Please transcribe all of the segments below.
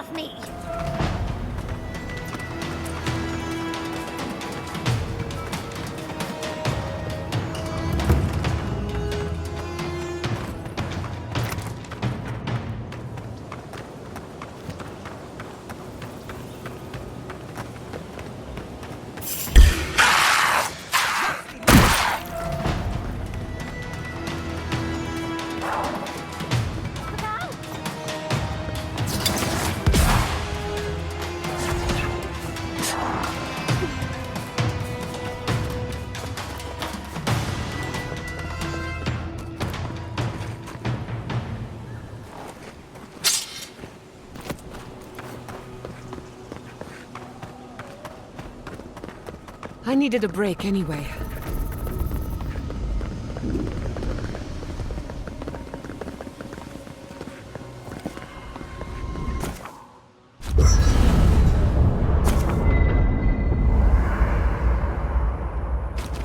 off me! I needed a break anyway.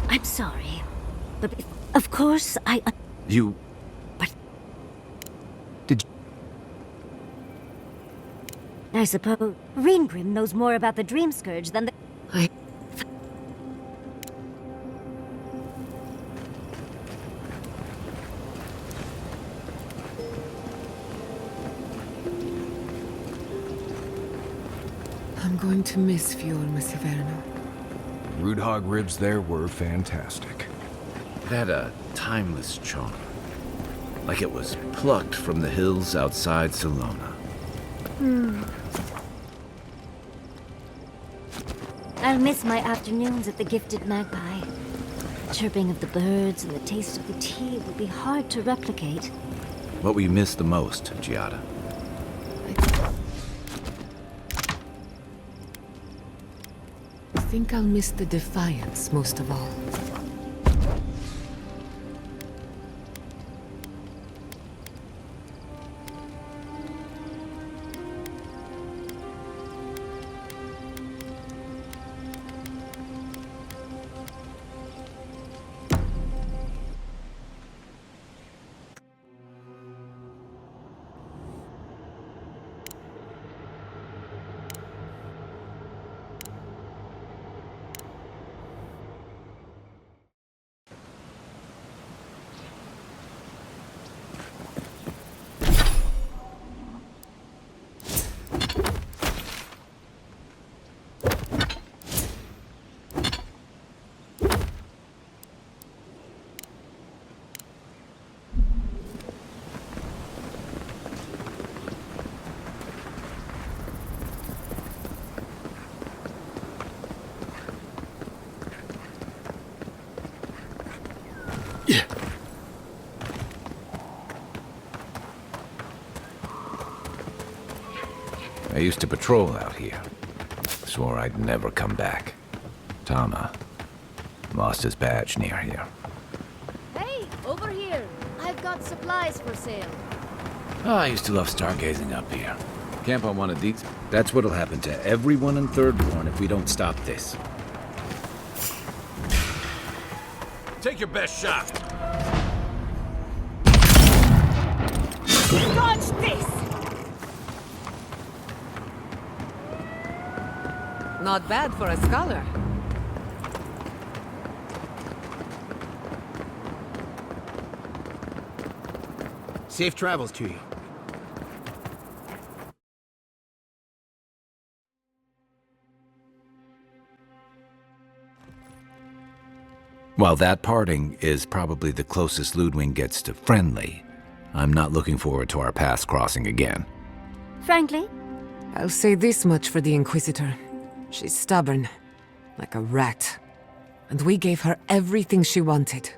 I'm sorry. But of course I... You... But... Did you... I suppose Reengrim knows more about the Dream Scourge than the... I'm going to miss Fjord Severno. Root hog ribs there were fantastic. It had a timeless charm. Like it was plucked from the hills outside Salona. I'll miss my afternoons at the Gifted Magpie. The chirping of the birds and the taste of the tea will be hard to replicate. What will you miss the most, Giada? I think I'll miss the defiance most of all. I used to patrol out here. Swore I'd never come back. Tama lost his badge near here. Hey, over here. I've got supplies for sale. Oh, I used to love stargazing up here. Camp on one of these. That's what'll happen to everyone in Thirdborn if we don't stop this. Take your best shot. Dodge this! Not bad for a scholar. Safe travels to you. While that parting is probably the closest Ludwig gets to friendly, I'm not looking forward to our paths crossing again. Frankly, I'll say this much for the Inquisitor. She's stubborn, like a rat. And we gave her everything she wanted.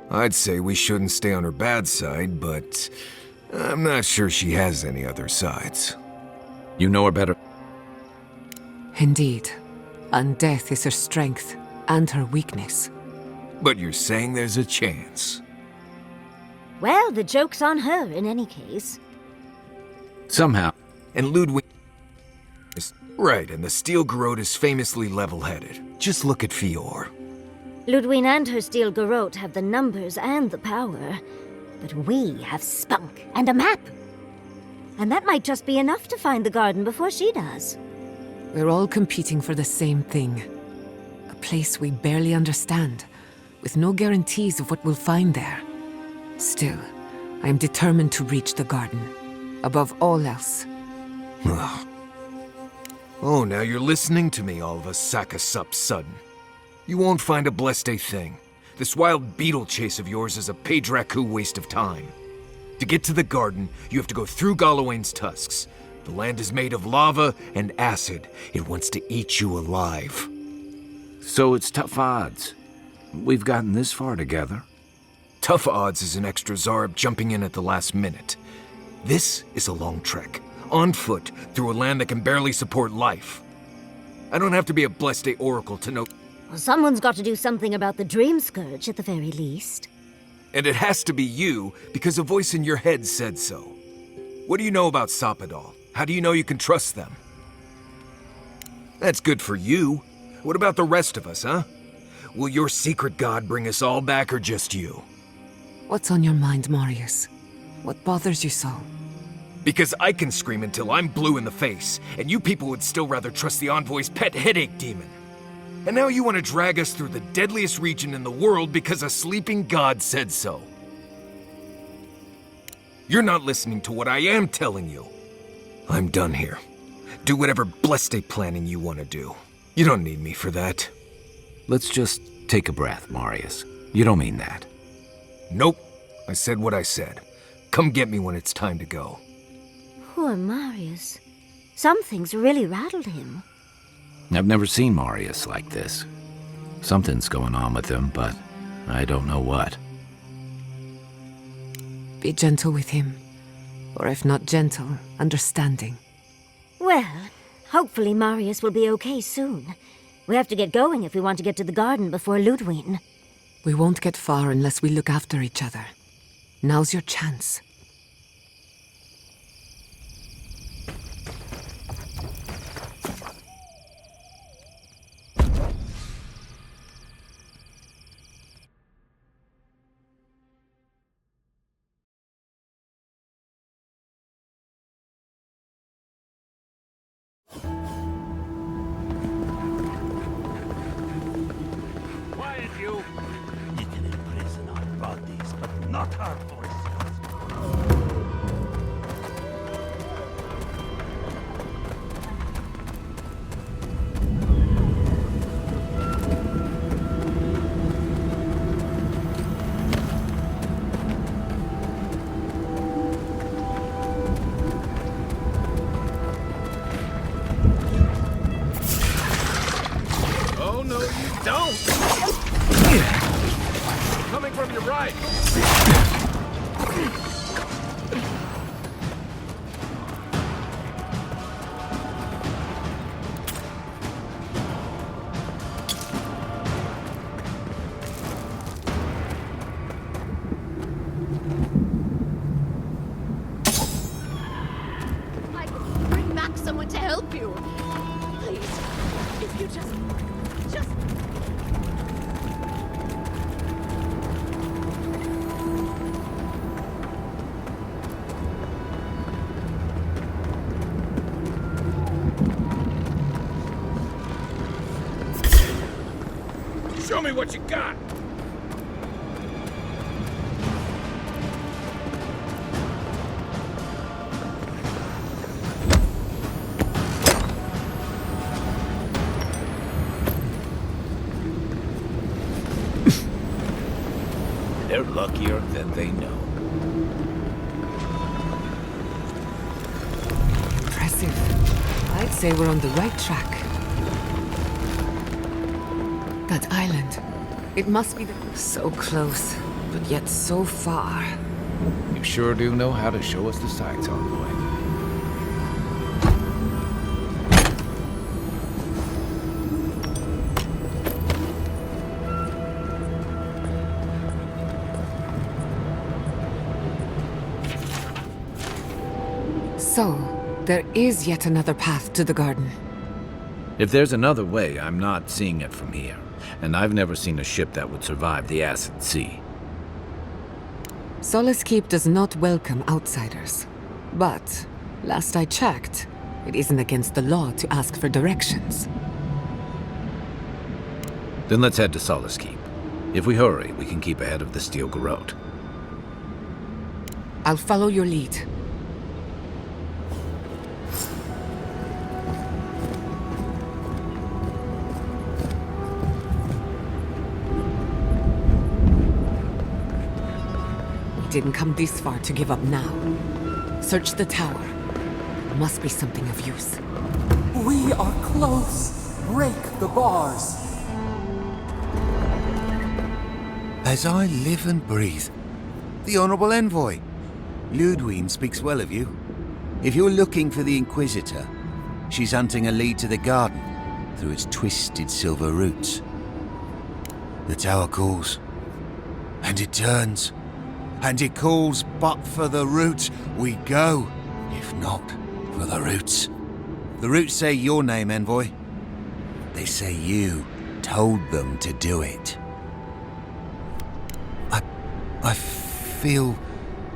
I'd say we shouldn't stay on her bad side, but I'm not sure she has any other sides. You know her better. Indeed. And death is her strength, and her weakness. But you're saying there's a chance? well, the joke's on her in any case. Somehow. And Ludwig is right, and the Steel Garrote is famously level-headed. Just look at Fior. Ludwig and her Steel Garrote have the numbers and the power, but we have spunk and a map. And that might just be enough to find the garden before she does. We're all competing for the same thing. A place we barely understand, with no guarantees of what we'll find there. Still, I am determined to reach the garden, above all else. Oh, now you're listening to me, all of a sack of sup sudden. You won't find a blessed a thing. This wild beetle chase of yours is a page-raku waste of time. To get to the garden, you have to go through Galawain's tusks. The land is made of lava and acid. It wants to eat you alive. So it's tough odds. We've gotten this far together. Tough odds is an extra Zarb jumping in at the last minute. This is a long trek, on foot, through a land that can barely support life. I don't have to be a blessed a oracle to know... Well, someone's got to do something about the Dream Scourge at the very least. And it has to be you, because a voice in your head said so. What do you know about Soppadal? How do you know you can trust them? That's good for you. What about the rest of us, huh? Will your secret god bring us all back, or just you? What's on your mind, Marius? What bothers you so? Because I can scream until I'm blue in the face, and you people would still rather trust the Envoy's pet headache demon. And now you want to drag us through the deadliest region in the world because a sleeping god said so. You're not listening to what I am telling you. I'm done here. Do whatever blessed planning you want to do. You don't need me for that. Let's just take a breath, Marius. You don't mean that. Nope. I said what I said. Come get me when it's time to go. Poor Marius. Some things really rattled him. I've never seen Marius like this. Something's going on with him, but I don't know what. Be gentle with him. Or if not gentle, understanding. Well, hopefully Marius will be okay soon. We have to get going if we want to get to the garden before Ludwig. We won't get far unless we look after each other. Now's your chance. Quiet, you! You can imprison our bodies, but not our voices. Oh, no, you don't! Coming from your right! I can bring back someone to help you. Please, if you just... Show me what you got! They're luckier than they know. Impressive. I'd say we're on the right track. That island. It must be so close, but yet so far. You sure do know how to show us the sights, Envoy. So, there is yet another path to the garden. If there's another way, I'm not seeing it from here. And I've never seen a ship that would survive the acid sea. Solace Keep does not welcome outsiders. But Last I checked, it isn't against the law to ask for directions. Then let's head to Solace Keep. If we hurry, we can keep ahead of the Steel Garrote. I'll follow your lead. We didn't come this far to give up now. Search the tower. There must be something of use. We are close. Break the bars. As I live and breathe. The Honorable Envoy. Ludwine speaks well of you. If you're looking for the Inquisitor, she's hunting a lead to the garden through its twisted silver roots. The tower calls, and it turns, and it calls, but for the roots we go, if not for the roots. The roots say your name, Envoy. They say you told them to do it. I feel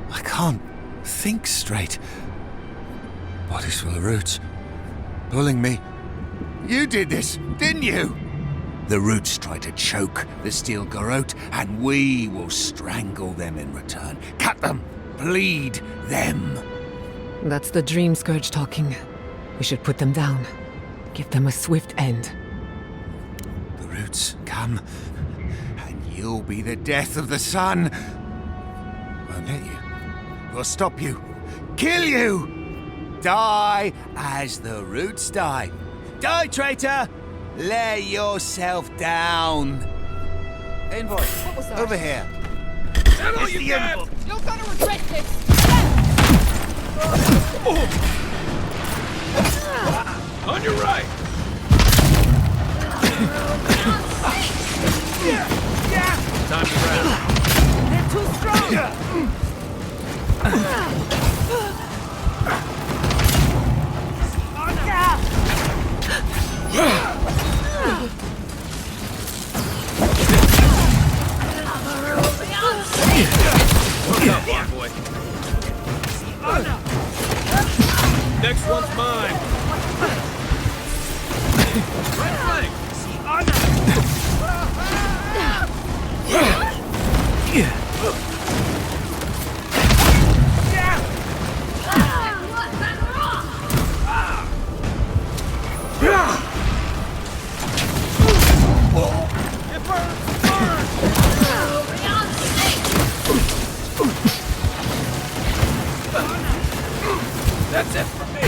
I can't think straight. Body's full of roots, pulling me. You did this, didn't you? The roots try to choke the Steel Garrote, and we will strangle them in return. Cut them, bleed them. That's the Dream Scourge talking. We should put them down. Give them a swift end. The roots come, and you'll be the death of the sun. Won't let you. We'll stop you. Kill you! Die as the roots die. Die, traitor! Lay yourself down. Envoy, What was that? over here. That all you got? You're gonna regret this! On your right. Time to wrap. They're too strong! Look up, boy. Next one's mine. Right flank. That's it for me.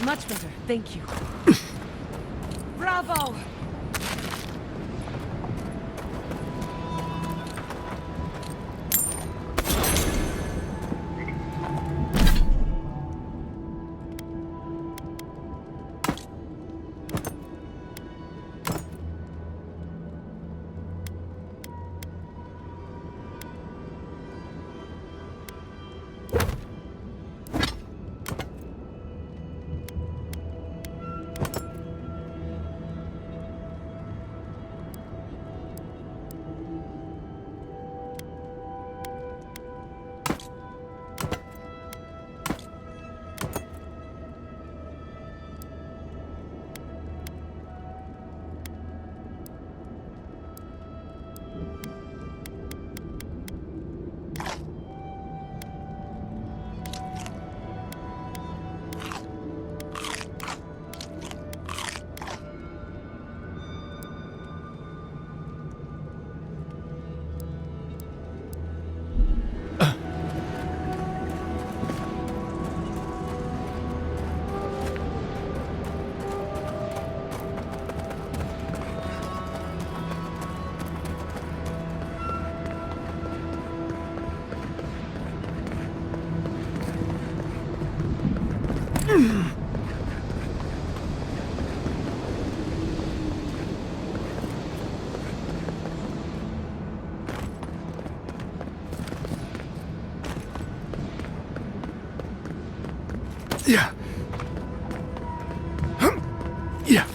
Much better, thank you. Bravo! Yeah. Yeah.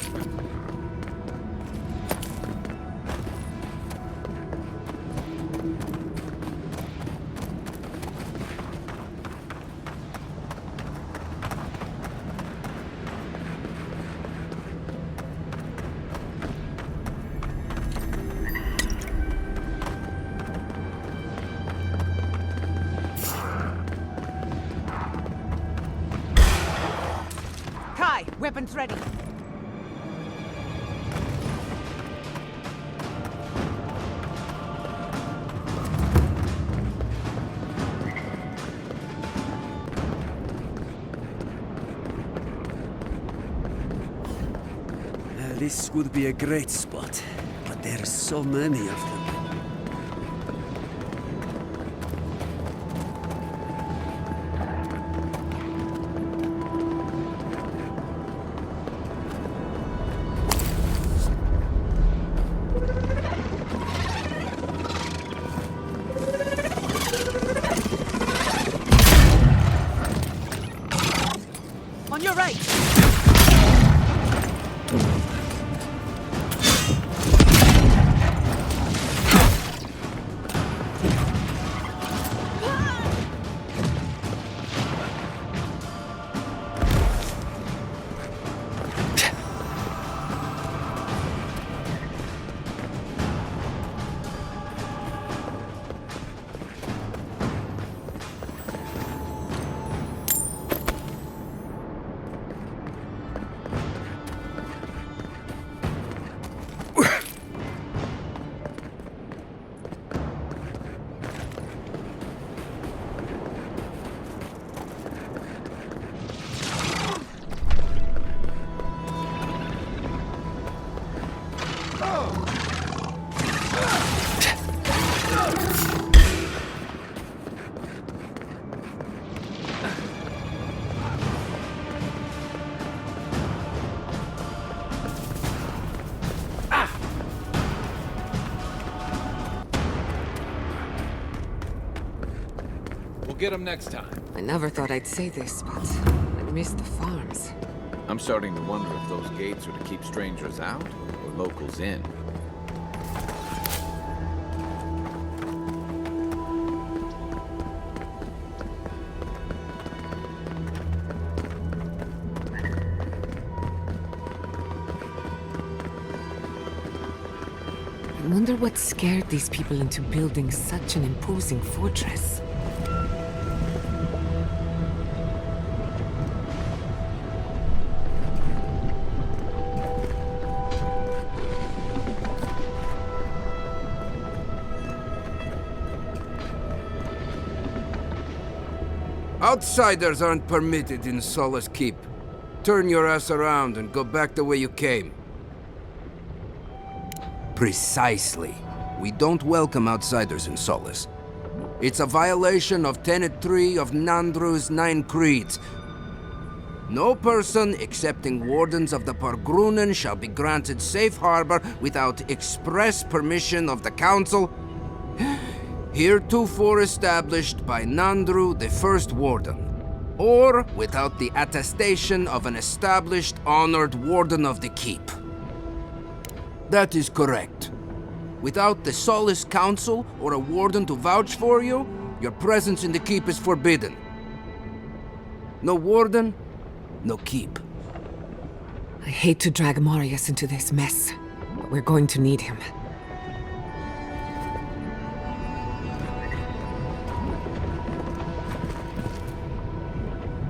Kai, weapons ready. This would be a great spot, but there are so many of them. On your right! We'll get them next time. I never thought I'd say this, but I miss the farms. I'm starting to wonder if those gates are to keep strangers out or locals in. I wonder what scared these people into building such an imposing fortress. Outsiders aren't permitted in Solace Keep. turn your ass around and go back the way you came. Precisely. We don't welcome outsiders in Solace. It's a violation of Tenet 3 of Nandru's 9 Creeds. No person excepting wardens of the Pargrunen shall be granted safe harbor without express permission of the Council, heretofore established by Nandru, the First Warden, or without the attestation of an established, honored Warden of the Keep. That is correct. Without the Solace Council or a Warden to vouch for you, your presence in the Keep is forbidden. No Warden, no Keep. I hate to drag Marius into this mess, but we're going to need him.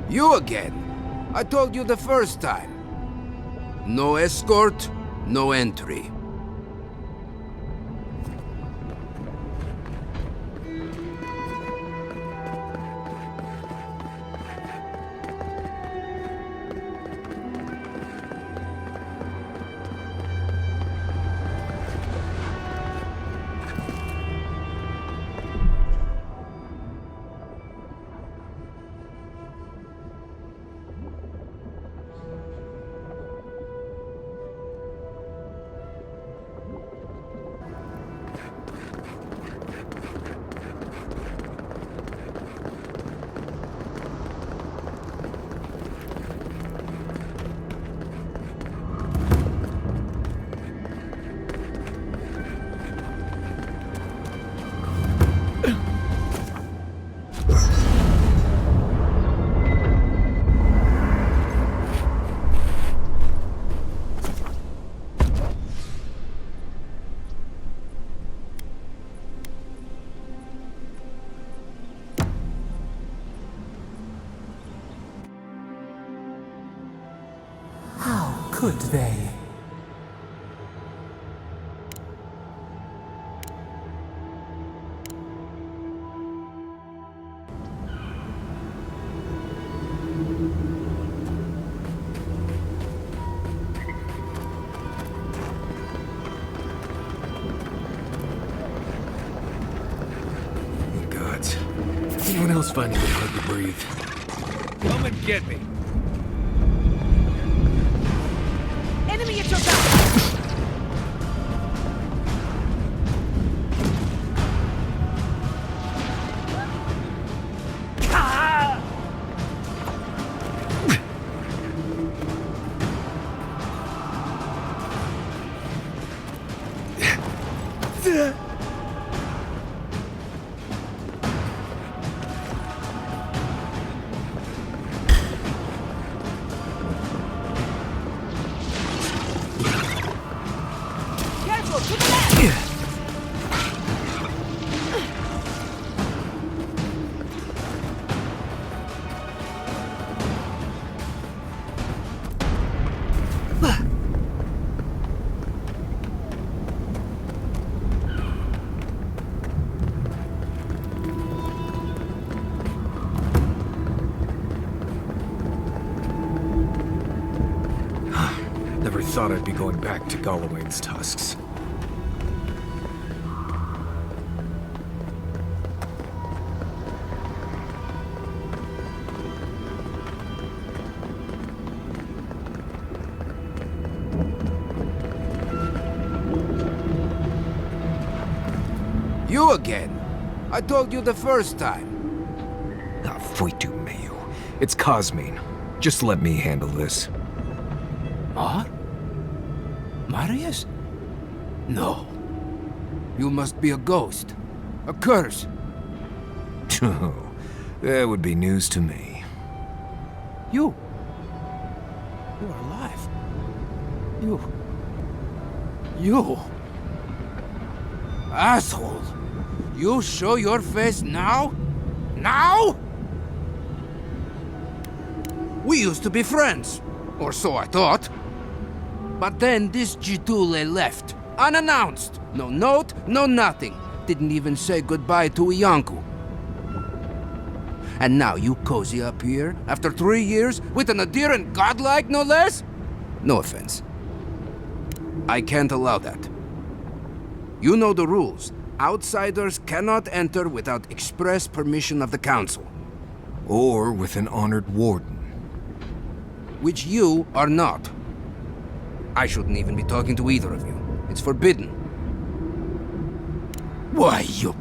You again. I told you the first time. No escort, no entry. Could they? Gods. Anyone else finding it hard to breathe? Come and get me. Enemy at your back! Never thought I'd be going back to Galloway's tusks. You again. I told you the first time. Ah, Fuitu Mayu. It's Cosmine. Just let me handle this. What? Marius? No. You must be a ghost. A curse. Oh, that would be news to me. You are alive. You. Asshole. You show your face now? Now? We used to be friends. Or so I thought. But then this Jitule left. Unannounced. No note, no nothing. Didn't even say goodbye to Iancu. And now you cozy up here, after 3 years, with an adherent godlike, no less? No offense. I can't allow that. You know the rules. Outsiders cannot enter without express permission of the Council. Or with an honored warden. Which you are not. I shouldn't even be talking to either of you. It's forbidden. Why, you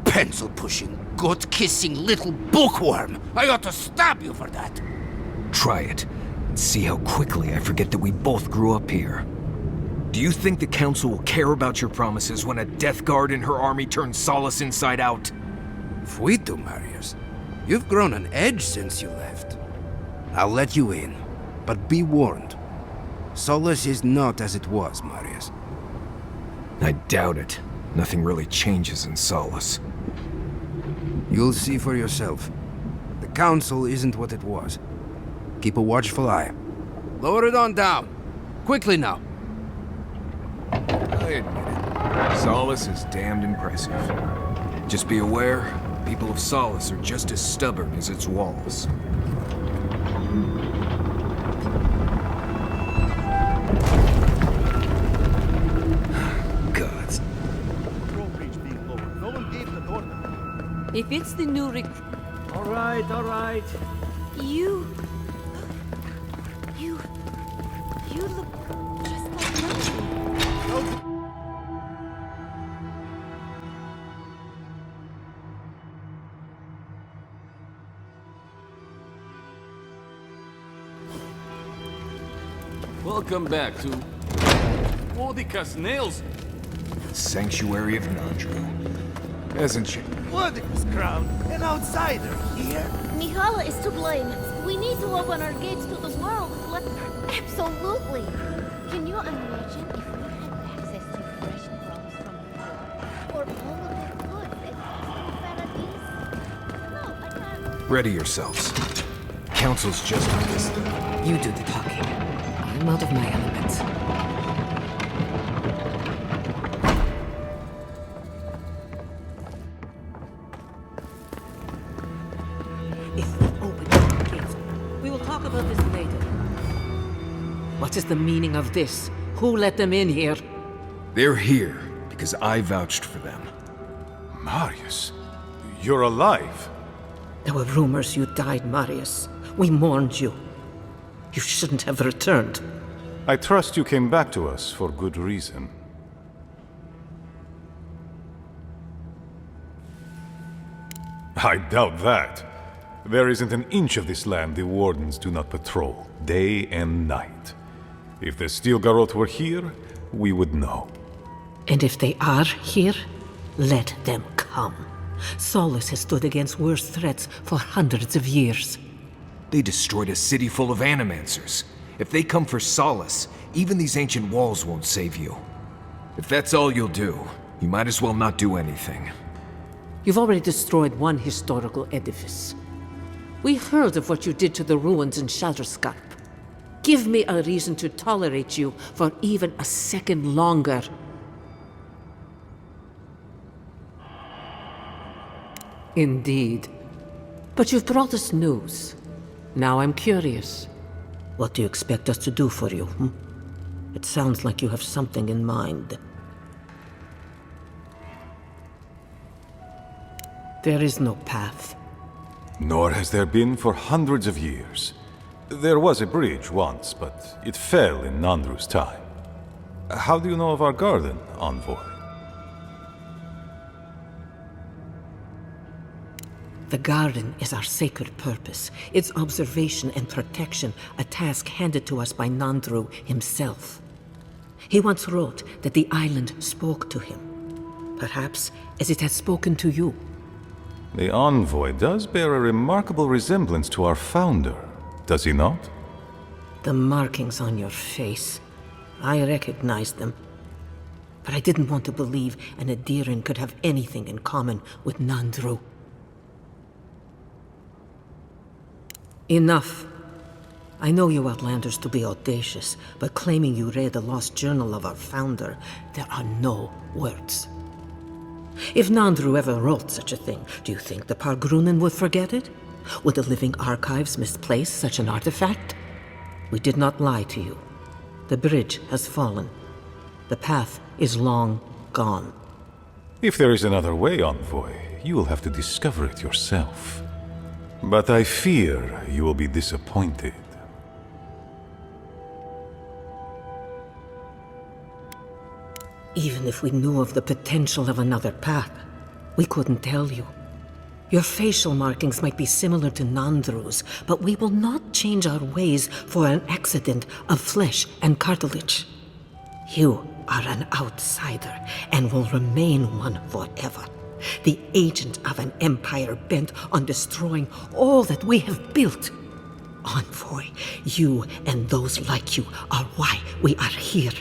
pencil-pushing, goat-kissing little bookworm! I ought to stab you for that! Try it, and see how quickly I forget that we both grew up here. Do you think the Council will care about your promises when a Death Guard and her army turns Solace inside out? Fuito, Marius. You've grown an edge since you left. I'll let you in, but be warned. Solace is not as it was, Marius. I doubt it. Nothing really changes in Solace. You'll see for yourself. The Council isn't what it was. Keep a watchful eye. Lower it on down. Quickly now. I admit it. Solace is damned impressive. Just be aware, people of Solace are just as stubborn as its walls. Gods. If it's the new recruit... All right. You look just like Nandru. Welcome back to... Wodica's nails. Sanctuary of Nandru. Hasn't she? Wodica's crown, an outsider here. Mihala is to blame. We need to open our gates to the world. Absolutely. Can you imagine if we had access to fresh crumbs from the war? Or all of the goods at No, I can't. Ready yourselves. Council's just on this thing. You do the talking. I'm out of my element. If we open the gates, we will talk about this later. What is the meaning of this? Who let them in here? They're here because I vouched for them. Marius, you're alive. There were rumors you died, Marius. We mourned you. You shouldn't have returned. I trust you came back to us for good reason. I doubt that. There isn't an inch of this land the Wardens do not patrol, day and night. If the Steel Garrote were here, we would know. And if they are here, let them come. Solace has stood against worse threats for hundreds of years. They destroyed a city full of animancers. If they come for Solace, even these ancient walls won't save you. If that's all you'll do, you might as well not do anything. You've already destroyed one historical edifice. We heard of what you did to the ruins in Shatterscarp. Give me a reason to tolerate you for even a second longer. Indeed. But you've brought us news. Now I'm curious. What do you expect us to do for you? It sounds like you have something in mind. There is no path. Nor has there been for hundreds of years. There was a bridge once, but it fell in Nandru's time. How do you know of our garden, Envoy? The garden is our sacred purpose, its observation and protection, a task handed to us by Nandru himself. He once wrote that the island spoke to him, perhaps as it has spoken to you. The Envoy does bear a remarkable resemblance to our founder, does he not? The markings on your face, I recognized them. But I didn't want to believe an Adiran could have anything in common with Nandru. Enough. I know you Outlanders to be audacious, but claiming you read the lost journal of our founder, there are no words. If Nandru ever wrote such a thing, do you think the Pargrunen would forget it? Would the living archives misplace such an artifact? We did not lie to you. The bridge has fallen. The path is long gone. If there is another way, Envoy, you will have to discover it yourself. But I fear you will be disappointed. Even if we knew of the potential of another path, we couldn't tell you. Your facial markings might be similar to Nandru's, but we will not change our ways for an accident of flesh and cartilage. You are an outsider and will remain one forever. The agent of an empire bent on destroying all that we have built. Envoy, you and those like you are why we are here.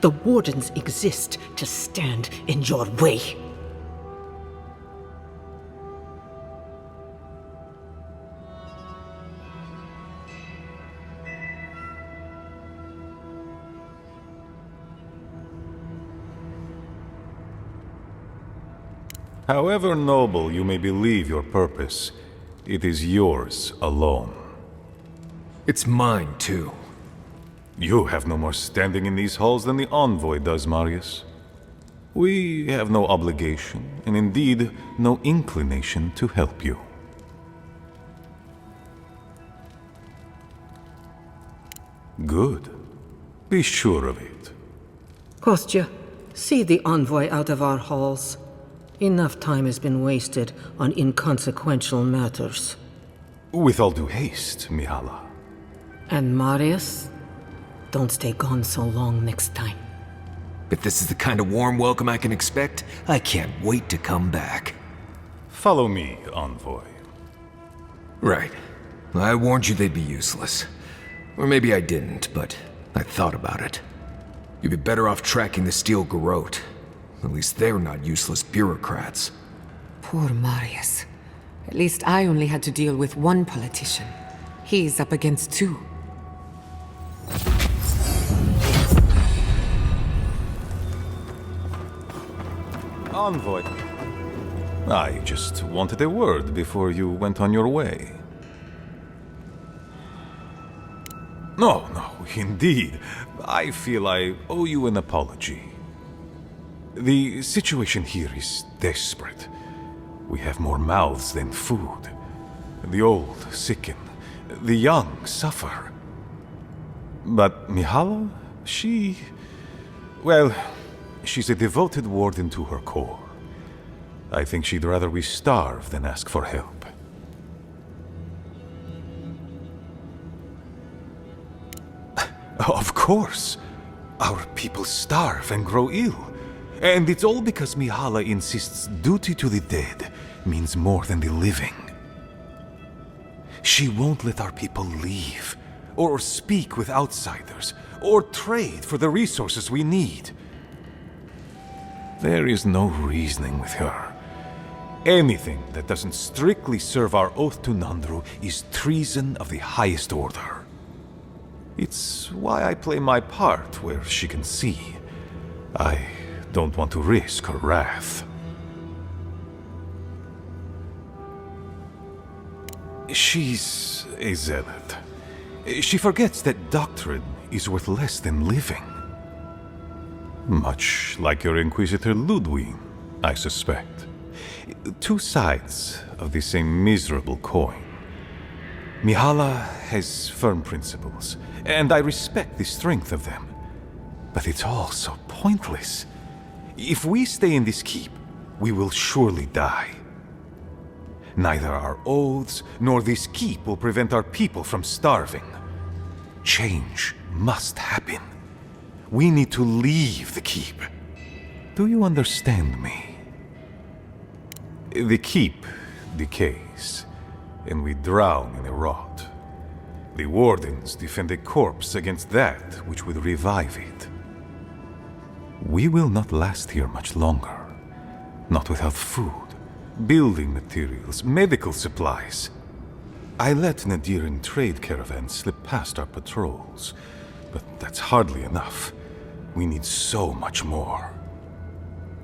The Wardens exist to stand in your way. However noble you may believe your purpose, it is yours alone. It's mine, too. You have no more standing in these halls than the Envoy does, Marius. We have no obligation, and indeed, no inclination to help you. Good. Be sure of it. Kostya, see the Envoy out of our halls. Enough time has been wasted on inconsequential matters. With all due haste, Mihala. And Marius? Don't stay gone so long next time. If this is the kind of warm welcome I can expect, I can't wait to come back. Follow me, Envoy. Right. I warned you they'd be useless. Or maybe I didn't, but I thought about it. You'd be better off tracking the Steel Garrote. At least they're not useless bureaucrats. Poor Marius. At least I only had to deal with one politician. He's up against two. Envoy. I just wanted a word before you went on your way. No, indeed. I feel I owe you an apology. The situation here is desperate. We have more mouths than food. The old sicken. The young suffer. But Mihala, well, she's a devoted warden to her core. I think she'd rather we starve than ask for help. Of course. Our people starve and grow ill. And it's all because Mihala insists duty to the dead means more than the living. She won't let our people leave, or speak with outsiders, or trade for the resources we need. There is no reasoning with her. Anything that doesn't strictly serve our oath to Nandru is treason of the highest order. It's why I play my part where she can see. I don't want to risk her wrath. She's a zealot. She forgets that doctrine is worth less than living. Much like your Inquisitor Ludwig, I suspect. Two sides of the same miserable coin. Mihala has firm principles, and I respect the strength of them. But it's all so pointless. If we stay in this keep, we will surely die. Neither our oaths nor this keep will prevent our people from starving. Change must happen. We need to leave the keep. Do you understand me? The keep decays, and we drown in a rot. The wardens defend a corpse against that which would revive it. We will not last here much longer. Not without food, building materials, medical supplies. I let Nadiran trade caravans slip past our patrols, but that's hardly enough. We need so much more.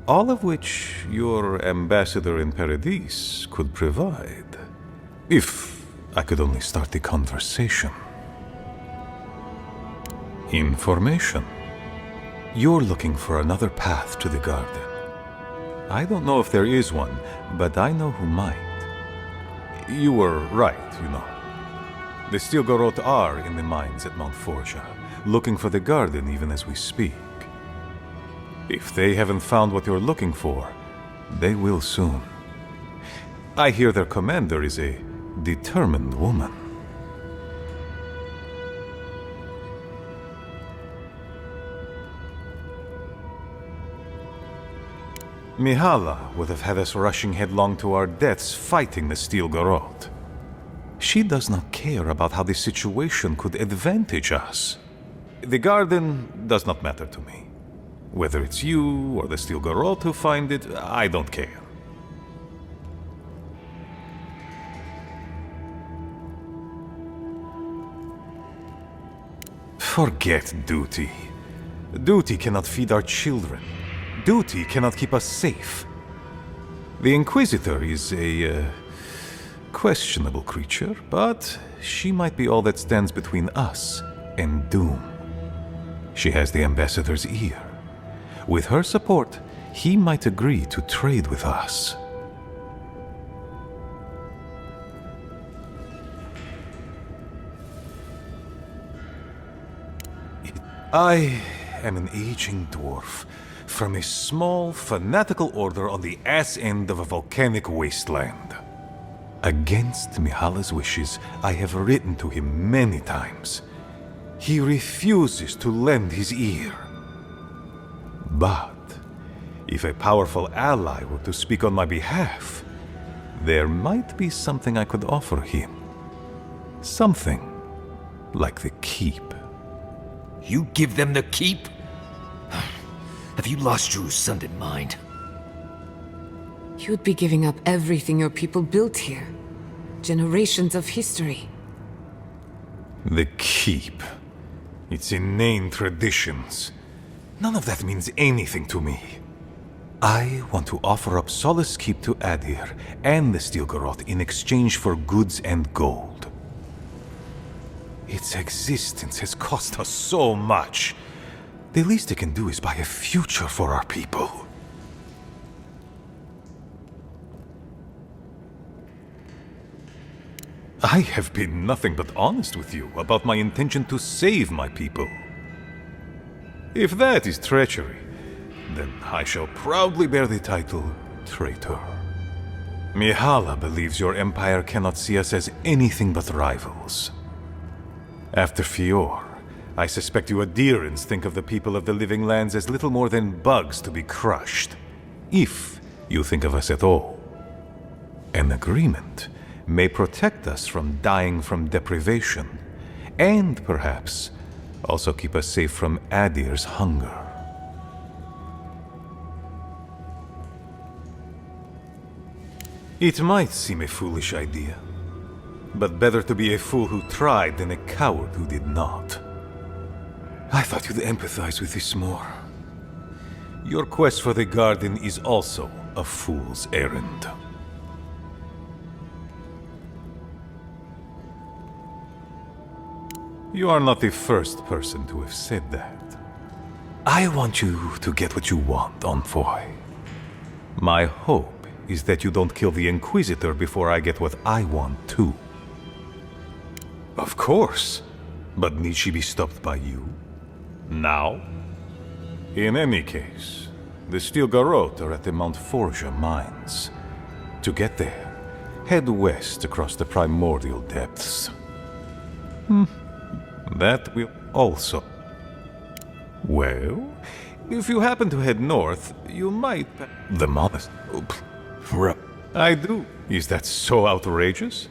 All of which your ambassador in Paradis could provide. If I could only start the conversation. Information. You're looking for another path to the garden. I don't know if there is one, but I know who might. You were right, you know. The Stilgarroth are in the mines at Mount Forja, looking for the garden even as we speak. If they haven't found what you're looking for, they will soon. I hear their commander is a determined woman. Mihala would have had us rushing headlong to our deaths fighting the Stilgarroth. She does not care about how the situation could advantage us. The garden does not matter to me. Whether it's you or the Stilgarroth who find it, I don't care. Forget duty. Duty cannot feed our children. Duty cannot keep us safe. The Inquisitor is a questionable creature, but she might be all that stands between us and doom. She has the Ambassador's ear. With her support, he might agree to trade with us. I am an aging dwarf from a small, fanatical order on the ass end of a volcanic wasteland. Against Mihala's wishes, I have written to him many times. He refuses to lend his ear. But if a powerful ally were to speak on my behalf, there might be something I could offer him. Something like the keep. You give them the keep? Have you lost your Sunday mind? You'd be giving up everything your people built here. Generations of history. The keep. Its inane traditions. None of that means anything to me. I want to offer up Solace Keep to Adir and the Stilgarroth in exchange for goods and gold. Its existence has cost us so much. The least it can do is buy a future for our people. I have been nothing but honest with you about my intention to save my people. If that is treachery, then I shall proudly bear the title traitor. Mihala believes your empire cannot see us as anything but rivals. After Fior, I suspect you Adirans think of the people of the Living Lands as little more than bugs to be crushed. If you think of us at all. An agreement may protect us from dying from deprivation, and perhaps also keep us safe from Adir's hunger. It might seem a foolish idea, but better to be a fool who tried than a coward who did not. I thought you'd empathize with this more. Your quest for the garden is also a fool's errand. You are not the first person to have said that. I want you to get what you want, Envoy. My hope is that you don't kill the Inquisitor before I get what I want too. Of course, but need she be stopped by you? Now? In any case, the Stilgarroth are at the Mount Forja mines. To get there, head west across the primordial depths. That will also... Well, if you happen to head north, you might... The modest... I do. Is that so outrageous?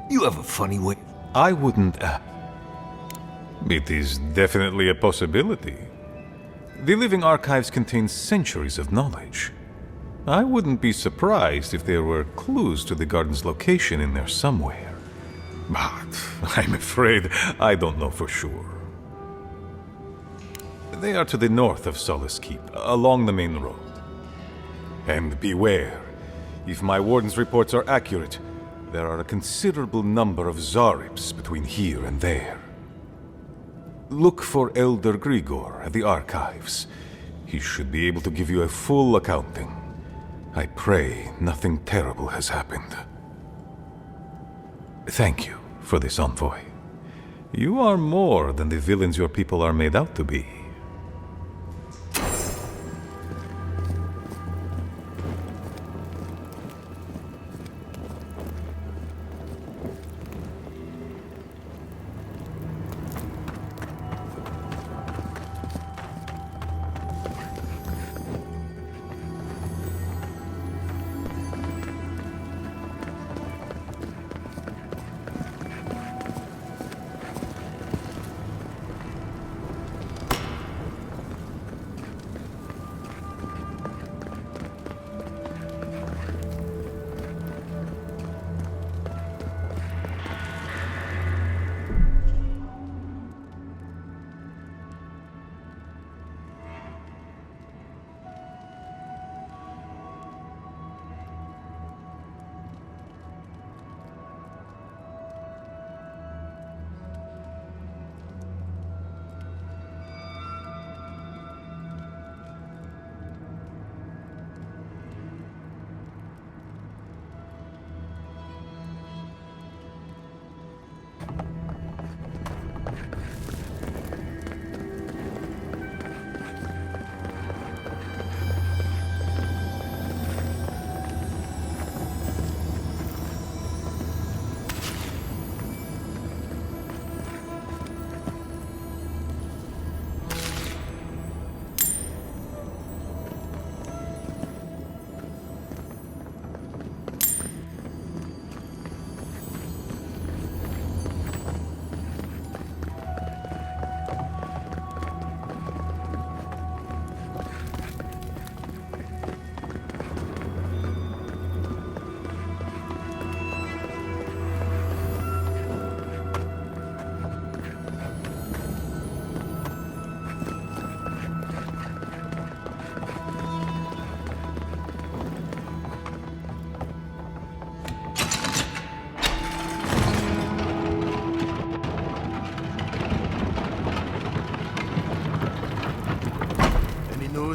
You have a funny way... I wouldn't... It is definitely a possibility. The living archives contain centuries of knowledge. I wouldn't be surprised if there were clues to the garden's location in there somewhere. But I'm afraid I don't know for sure. They are to the north of Solace Keep, along the main road. And beware. If my warden's reports are accurate, there are a considerable number of Zarips between here and there. Look for Elder Grigor at the archives. He should be able to give you a full accounting. I pray nothing terrible has happened. Thank you for this envoy. You are more than the villains your people are made out to be.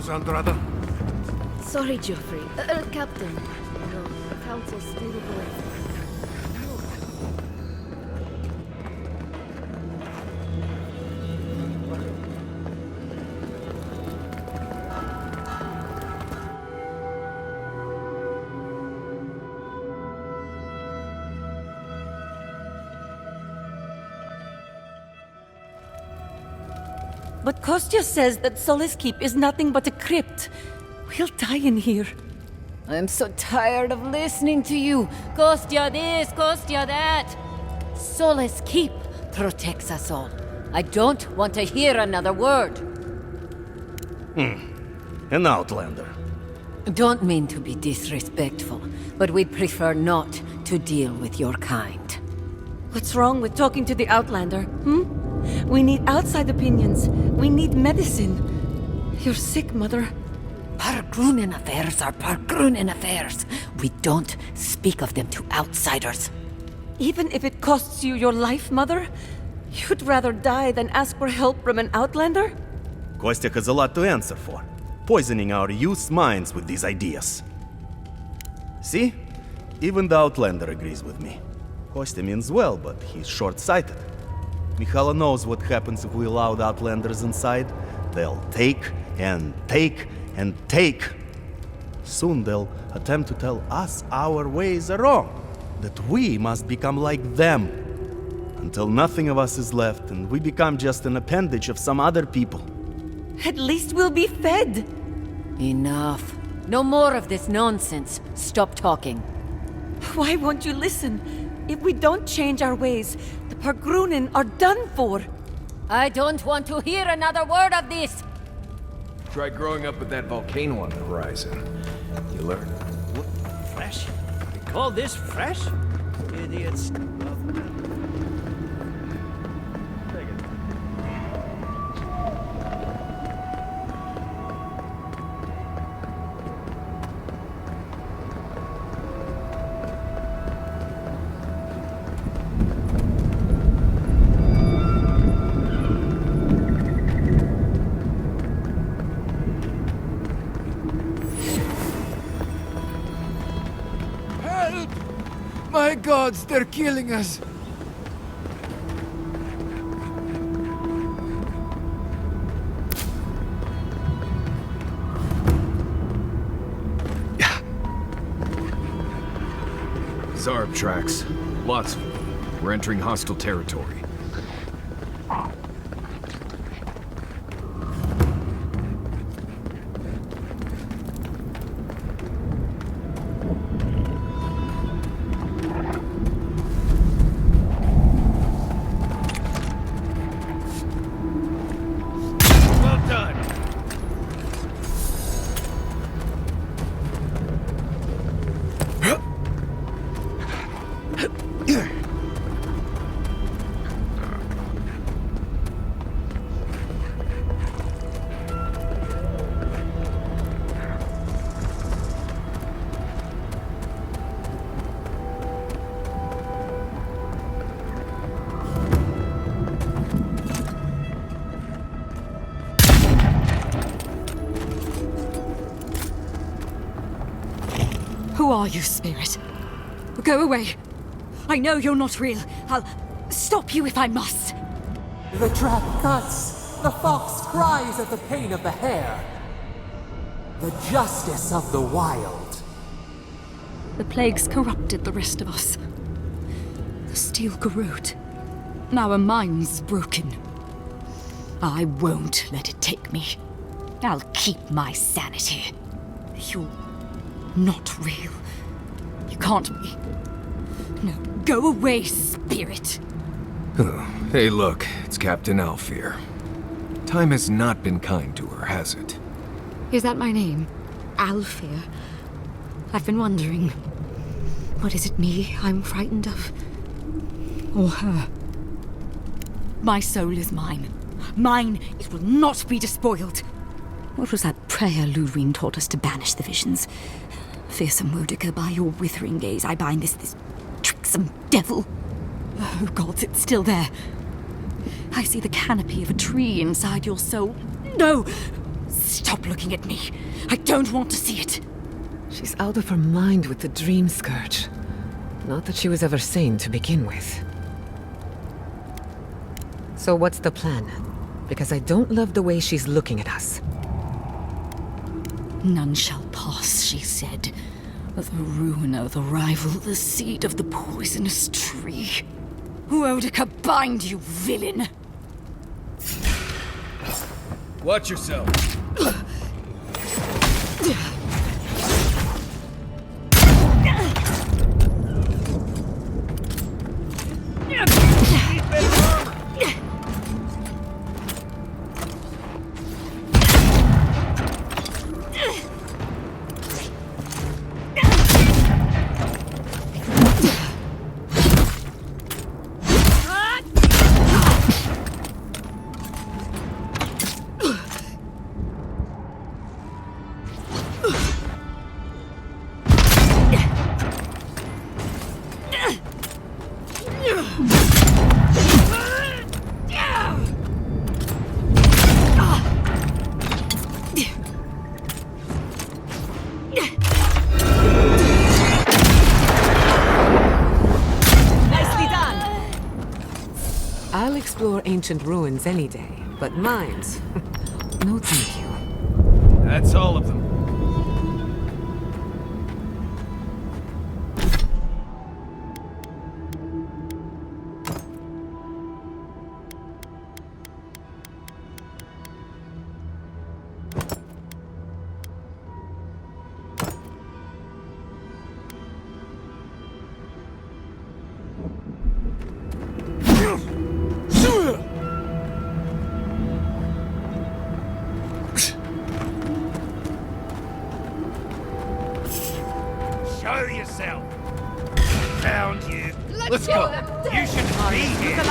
Andrada? Sorry, Geoffrey. Captain. No, the council's still going. But Kostya says that Solace Keep is nothing but a crypt. We'll die in here. I'm so tired of listening to you. Kostya this, Kostya that. Solace Keep protects us all. I don't want to hear another word. An outlander. Don't mean to be disrespectful, but we'd prefer not to deal with your kind. What's wrong with talking to the Outlander, We need outside opinions. We need medicine. You're sick, Mother. Pargrunen affairs are Pargrunen affairs. We don't speak of them to outsiders. Even if it costs you your life, Mother? You'd rather die than ask for help from an Outlander? Kostya has a lot to answer for, poisoning our youth's minds with these ideas. See? Even the Outlander agrees with me. Kostya means well, but he's short-sighted. Mikhaila knows what happens if we allow the Outlanders inside. They'll take and take and take. Soon they'll attempt to tell us our ways are wrong, that we must become like them, until nothing of us is left and we become just an appendage of some other people. At least we'll be fed. Enough. No more of this nonsense. Stop talking. Why won't you listen? If we don't change our ways, the Pargrunen are done for. I don't want to hear another word of this. Try growing up with that volcano on the horizon. You learn. What? Fresh? You call this fresh? Idiots. gods, they're killing us! Zarb tracks. Lots of them. We're entering hostile territory. Who are you, spirit? Go away. I know you're not real. I'll stop you if I must. The trap cuts. The fox cries at the pain of the hare. The justice of the wild. The plagues corrupted the rest of us. The steel garrot. Now our minds broken. I won't let it take me. I'll keep my sanity. You're not real. You can't be. No, go away, spirit. Hey, look, it's Captain Alfear. Time has not been kind to her, has it? Is that my name? Alfear? I've been wondering. What is it me I'm frightened of? Or her? My soul is mine. Mine, it will not be despoiled. What was that prayer Ludwig taught us to banish the visions? Fearsome Modica, by your withering gaze, I bind this tricksome devil. Oh, gods, it's still there. I see the canopy of a tree inside your soul. No! Stop looking at me. I don't want to see it. She's out of her mind with the dream scourge. Not that she was ever sane to begin with. So what's the plan? Because I don't love the way she's looking at us. None shall pass, she said. The ruiner, the rival, the seed of the poisonous tree. Modica, bind, you villain! Watch yourself. I'll explore ancient ruins any day, but mines? No thank you. That's all of them. Show yourself! Found you. Let's go! You shouldn't be here!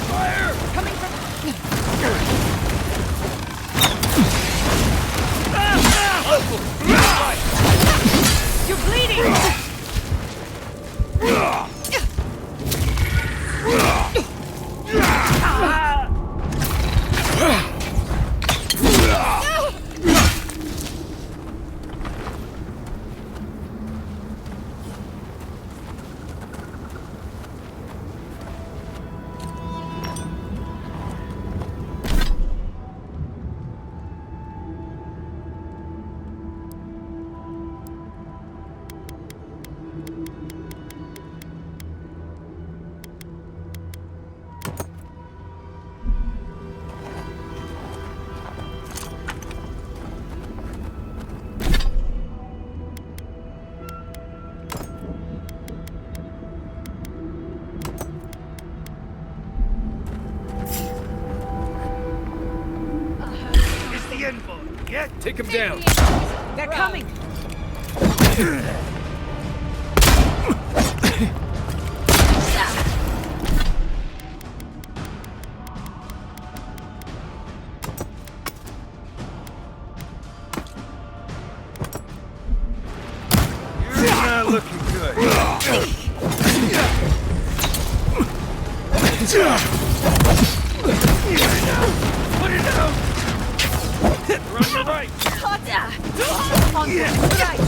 Fire! Coming from... You're bleeding! Take him down. They're coming. You're not looking good. Put it down! You're on your right! On your right.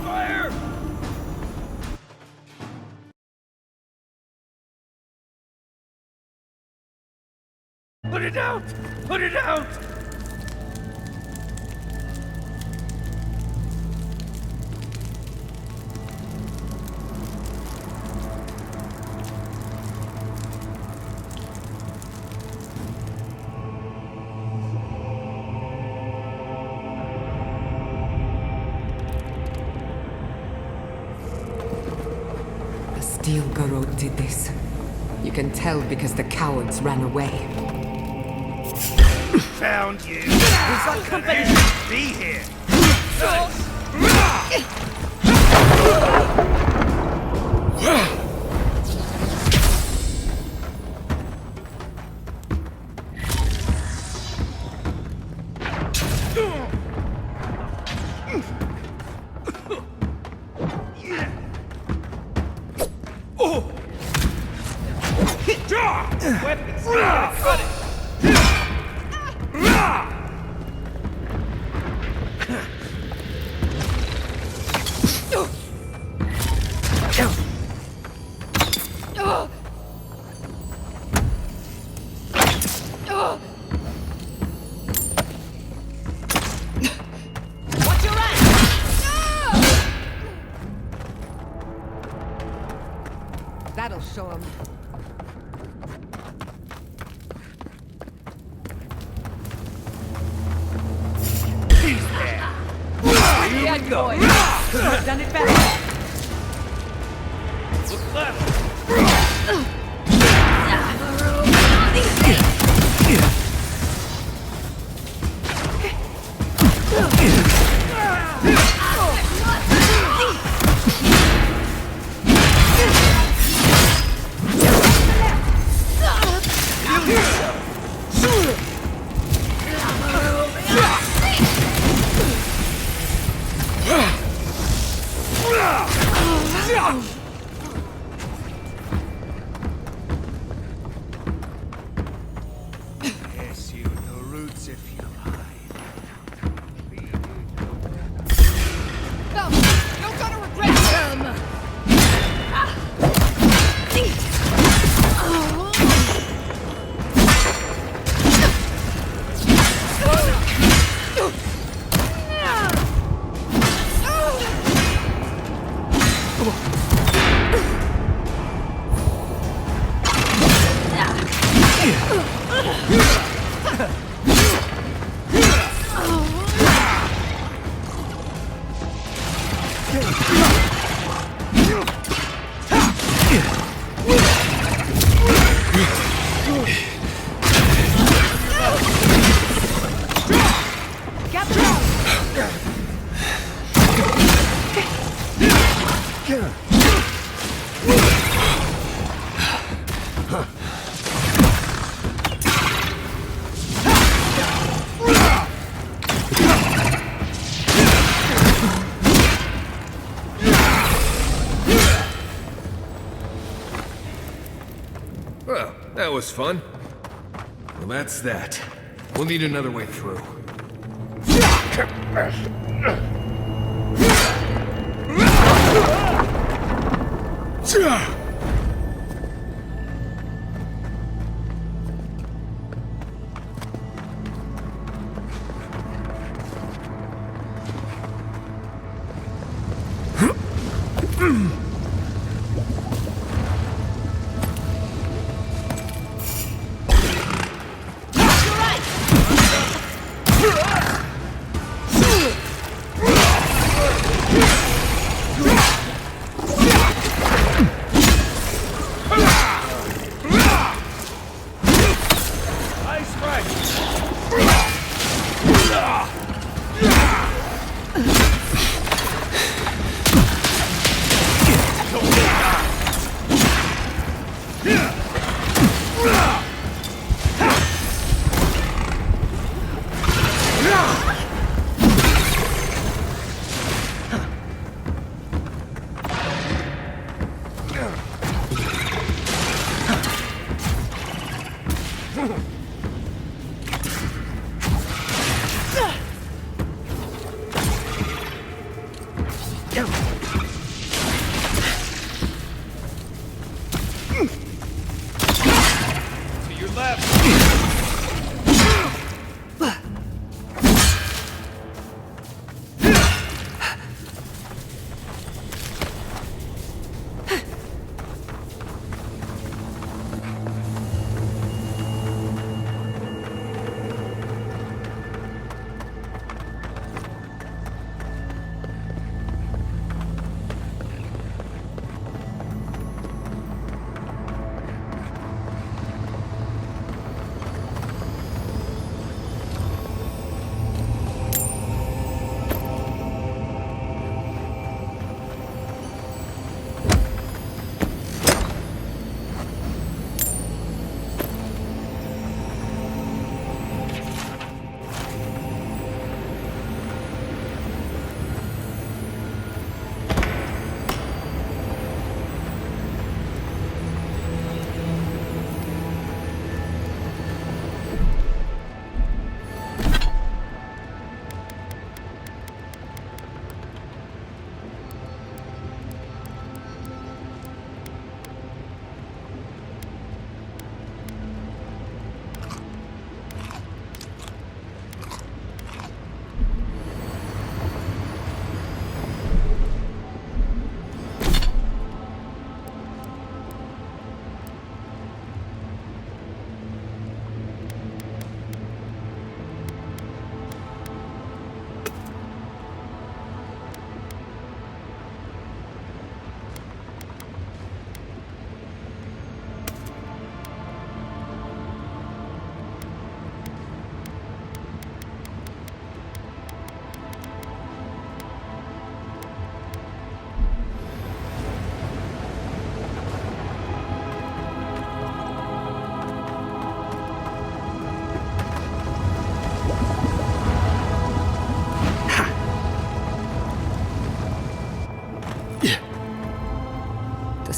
Fire! Put it out! Put it out! The Steel Garrote did this. You can tell because the cowards ran away. Found you. We've got company. Be here. Weapons! Cut it! Watch your ass! That'll show him. Here we go. Done it better. Look left! Yes, you know roots if you like. You're gonna regret them! Well, that was fun. Well, that's that. We'll need another way through.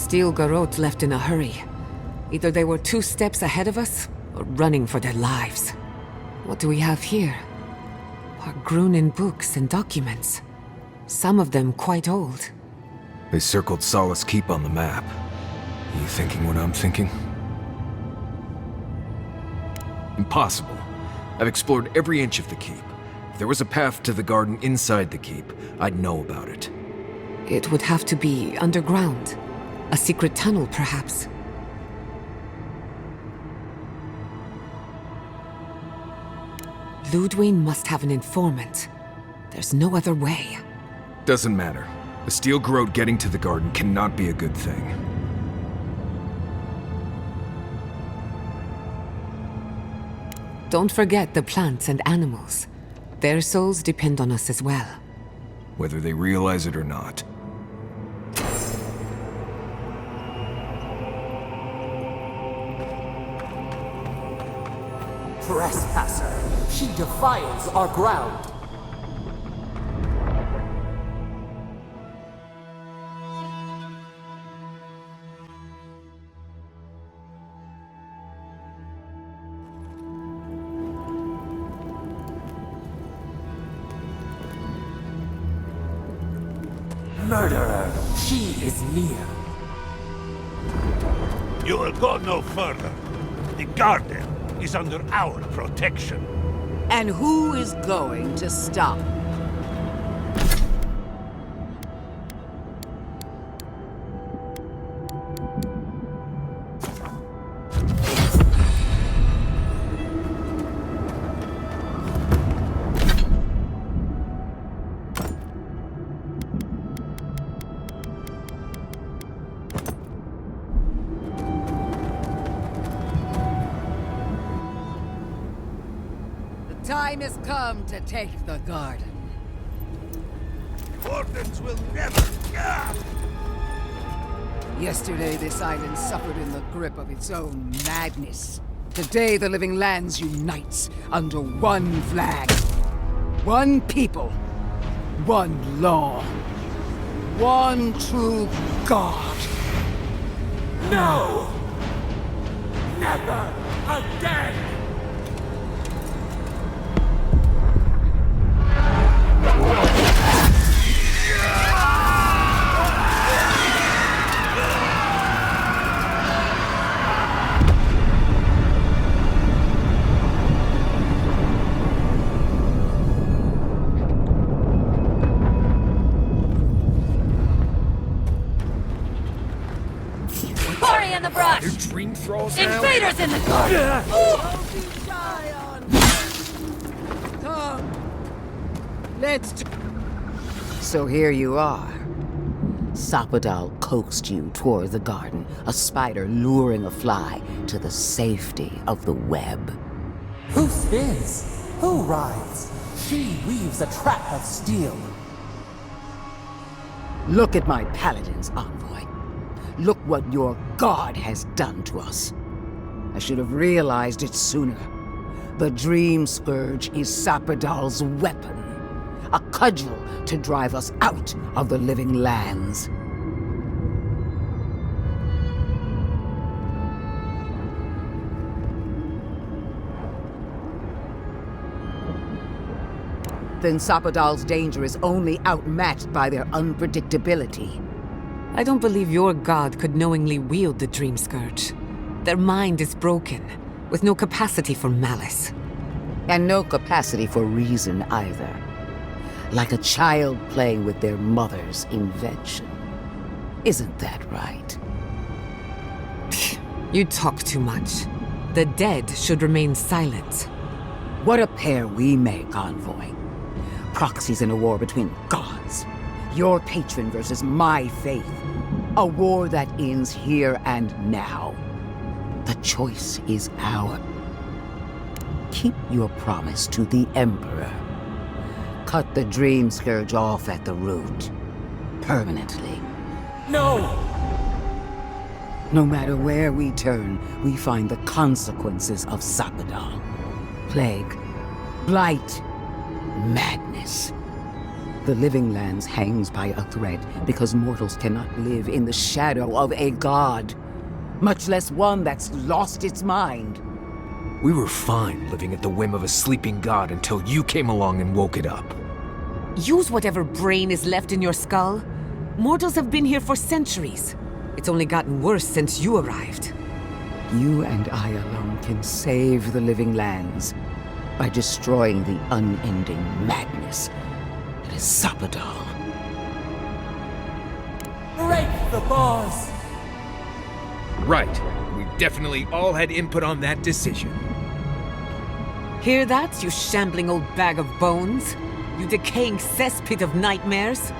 Steel garrote left in a hurry. Either they were 2 steps ahead of us, or running for their lives. What do we have here? Our Grunin books and documents. Some of them quite old. They circled Solace Keep on the map. Are you thinking what I'm thinking? Impossible. I've explored every inch of the keep. If there was a path to the garden inside the keep, I'd know about it. It would have to be underground. A secret tunnel, perhaps. Ludwig must have an informant. There's no other way. Doesn't matter. A steel garrote getting to the garden cannot be a good thing. Don't forget the plants and animals. Their souls depend on us as well. Whether they realize it or not. Trespasser! She defiles our ground! Murderer! She is near! You will go no further. The garden is under our protection. And who is going to stop? Time has come to take the garden. Wardens will never... Yesterday, this island suffered in the grip of its own madness. Today, the Living Lands unites under one flag. One people. One law. One true God. No! Never again! Hurry in the brush! Dream throws now? Invaders in the garden! Come. Let's... So here you are. Sapadal coaxed you toward the garden, a spider luring a fly to the safety of the web. Who spins? Who rides? She weaves a trap of steel. Look at my paladin's envoy. Look what your god has done to us. I should have realized it sooner. The Dream Scourge is Sapadal's weapon. A cudgel to drive us out of the Living Lands. Then Sapadal's danger is only outmatched by their unpredictability. I don't believe your god could knowingly wield the Dream Scourge. Their mind is broken, with no capacity for malice. And no capacity for reason either. Like a child playing with their mother's invention. Isn't that right? You talk too much. The dead should remain silent. What a pair we make, Envoy. Proxies in a war between gods. Your patron versus my faith. A war that ends here and now. The choice is ours. Keep your promise to the Emperor. Cut the Dream Scourge off at the root. Permanently. No! No matter where we turn, we find the consequences of Sapadal. Plague, blight, madness. The Living Lands hangs by a thread because mortals cannot live in the shadow of a god, much less one that's lost its mind. We were fine living at the whim of a sleeping god until you came along and woke it up. Use whatever brain is left in your skull. Mortals have been here for centuries. It's only gotten worse since you arrived. You and I alone can save the Living Lands by destroying the unending madness that is Sapadal. Break the bars! Right. We definitely all had input on that decision. Hear that, you shambling old bag of bones? You decaying cesspit of nightmares?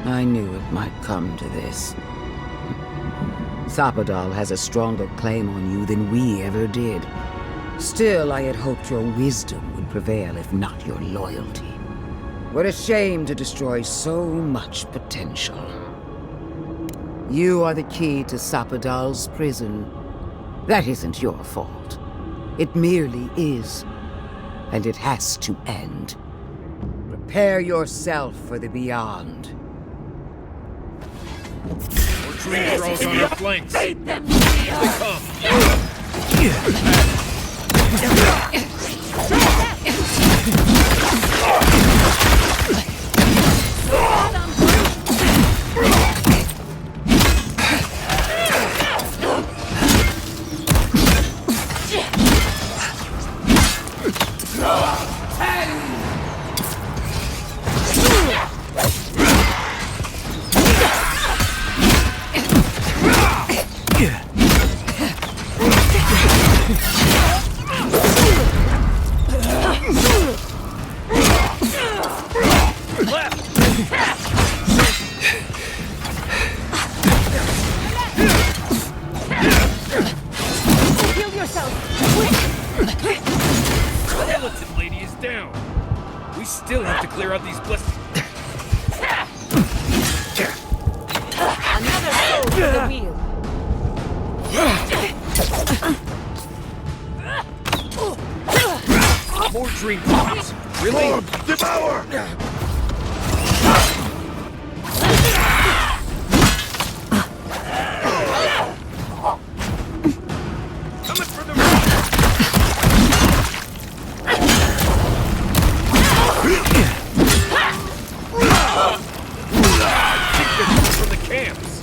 I knew it might come to this. Sapadal has a stronger claim on you than we ever did. Still, I had hoped your wisdom would prevail, if not your loyalty. What a shame to destroy so much potential. You are the key to Sapadal's prison. That isn't your fault. It merely is. And it has to end. Prepare yourself for the beyond. More tree throws on our flanks. Here they come. left! Heal yourself! Skeleton lady is down. We still have to clear out these blessed... Another soul to the wheel. More dream pods. Really? Devour! Coming for the from the camps.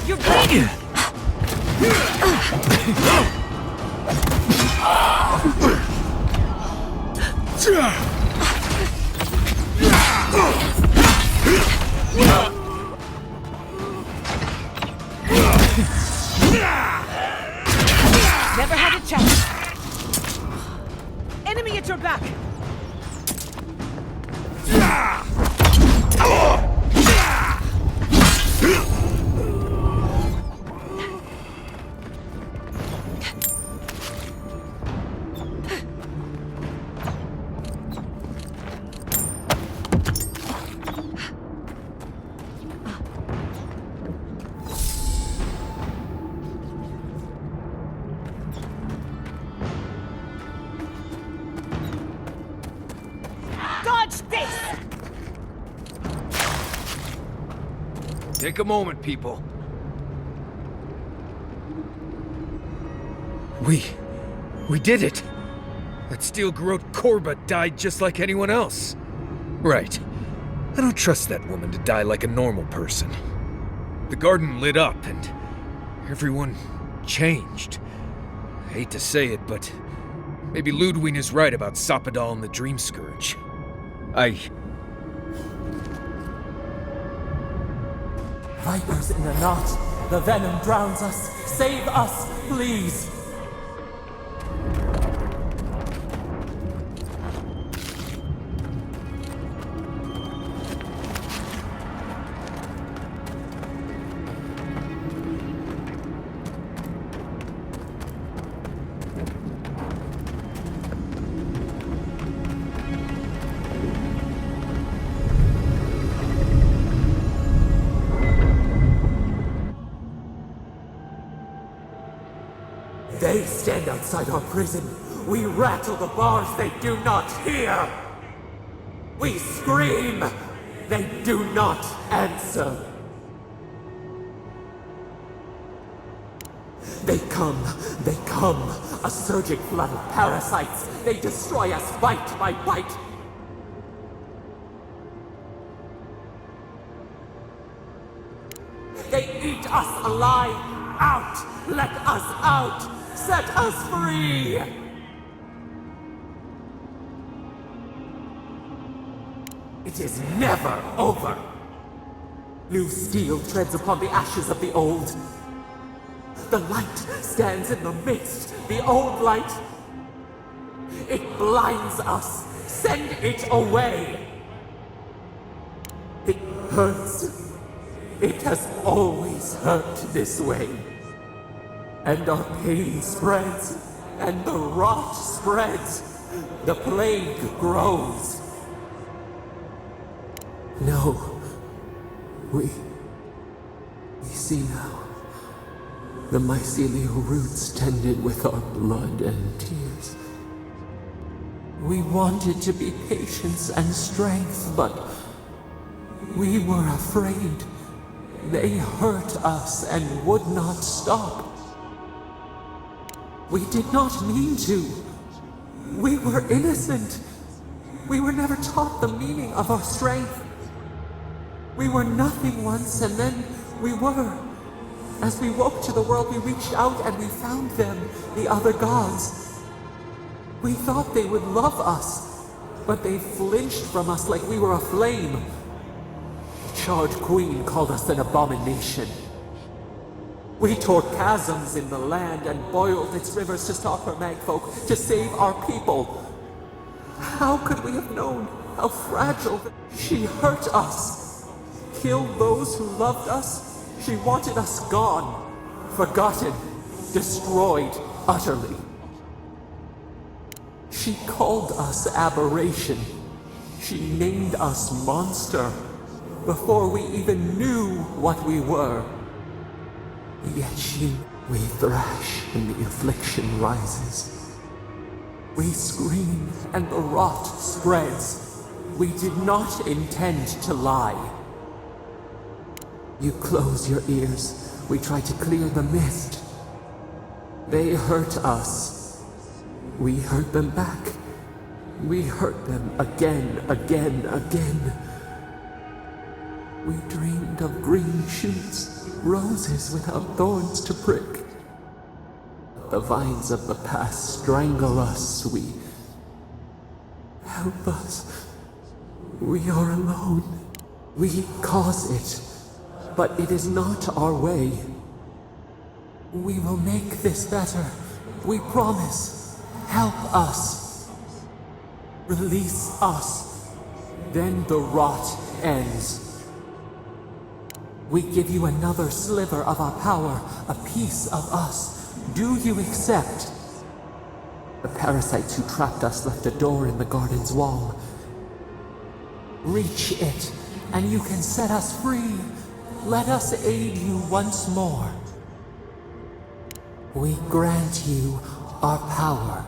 You're bleeding! Never had a chance. Enemy at your back. Dodge this! Take a moment, people. We did it! That steel garrote Korba died just like anyone else. Right. I don't trust that woman to die like a normal person. The garden lit up and everyone changed. I hate to say it, but maybe Ludwig is right about Sapadal and the Dream Scourge. Vipers in the knot. The venom drowns us. Save us, please. They stand outside our prison. We rattle the bars, they do not hear. We scream, they do not answer. They come, a surging flood of parasites. They destroy us bite by bite. They eat us alive. Out! Let us out! Set us free! It is never over! New steel treads upon the ashes of the old. The light stands in the midst, the old light. It blinds us. Send it away! It hurts. It has always hurt this way. And our pain spreads, and the rot spreads. The plague grows. No. We see now. The mycelial roots tended with our blood and tears. We wanted to be patience and strength, but we were afraid. They hurt us and would not stop. We did not mean to. We were innocent. We were never taught the meaning of our strength. We were nothing once, and then we were. As we woke to the world, we reached out and we found them, the other gods. We thought they would love us, but they flinched from us like we were a flame. The Charred Queen called us an abomination. We tore chasms in the land and boiled its rivers to stop her magfolk, to save our people. How could we have known how fragile she hurt us? Killed those who loved us? She wanted us gone, forgotten, destroyed utterly. She called us aberration. She named us monster before we even knew what we were. Yet we thrash and the affliction rises. We scream and the rot spreads. We did not intend to lie. You close your ears. We try to clear the mist. They hurt us. We hurt them back. We hurt them again. We dreamed of green shoots, roses without thorns to prick. The vines of the past strangle us. Help us. We are alone. We cause it. But it is not our way. We will make this better. We promise. Help us. Release us. Then the rot ends. We give you another sliver of our power, a piece of us. Do you accept? The parasites who trapped us left a door in the garden's wall. Reach it, and you can set us free. Let us aid you once more. We grant you our power.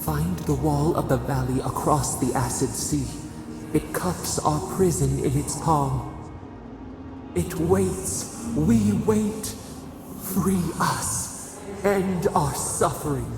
Find the wall of the valley across the acid sea. It cups our prison in its palm. It waits. We wait. Free us. End our suffering.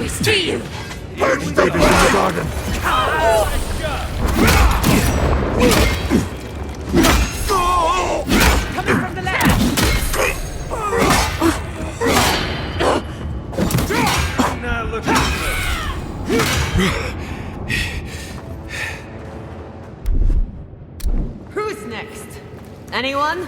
See you! Birds babies in the garden! Coming from the left! Now look at this! Who's next? Anyone?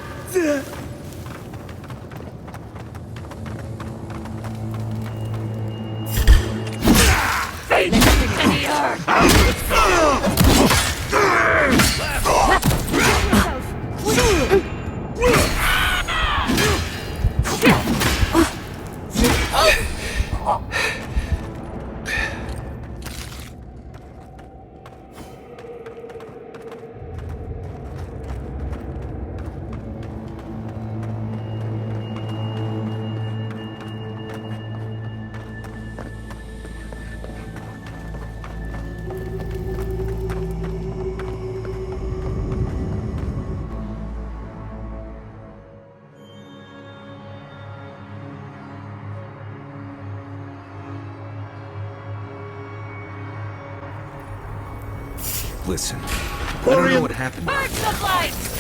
Listen, I don't know what happened, but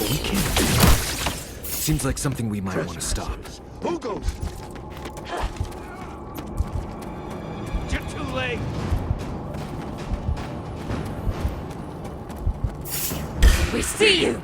we can't. Seems like something we might want to stop. Who goes? You're too late. We see you!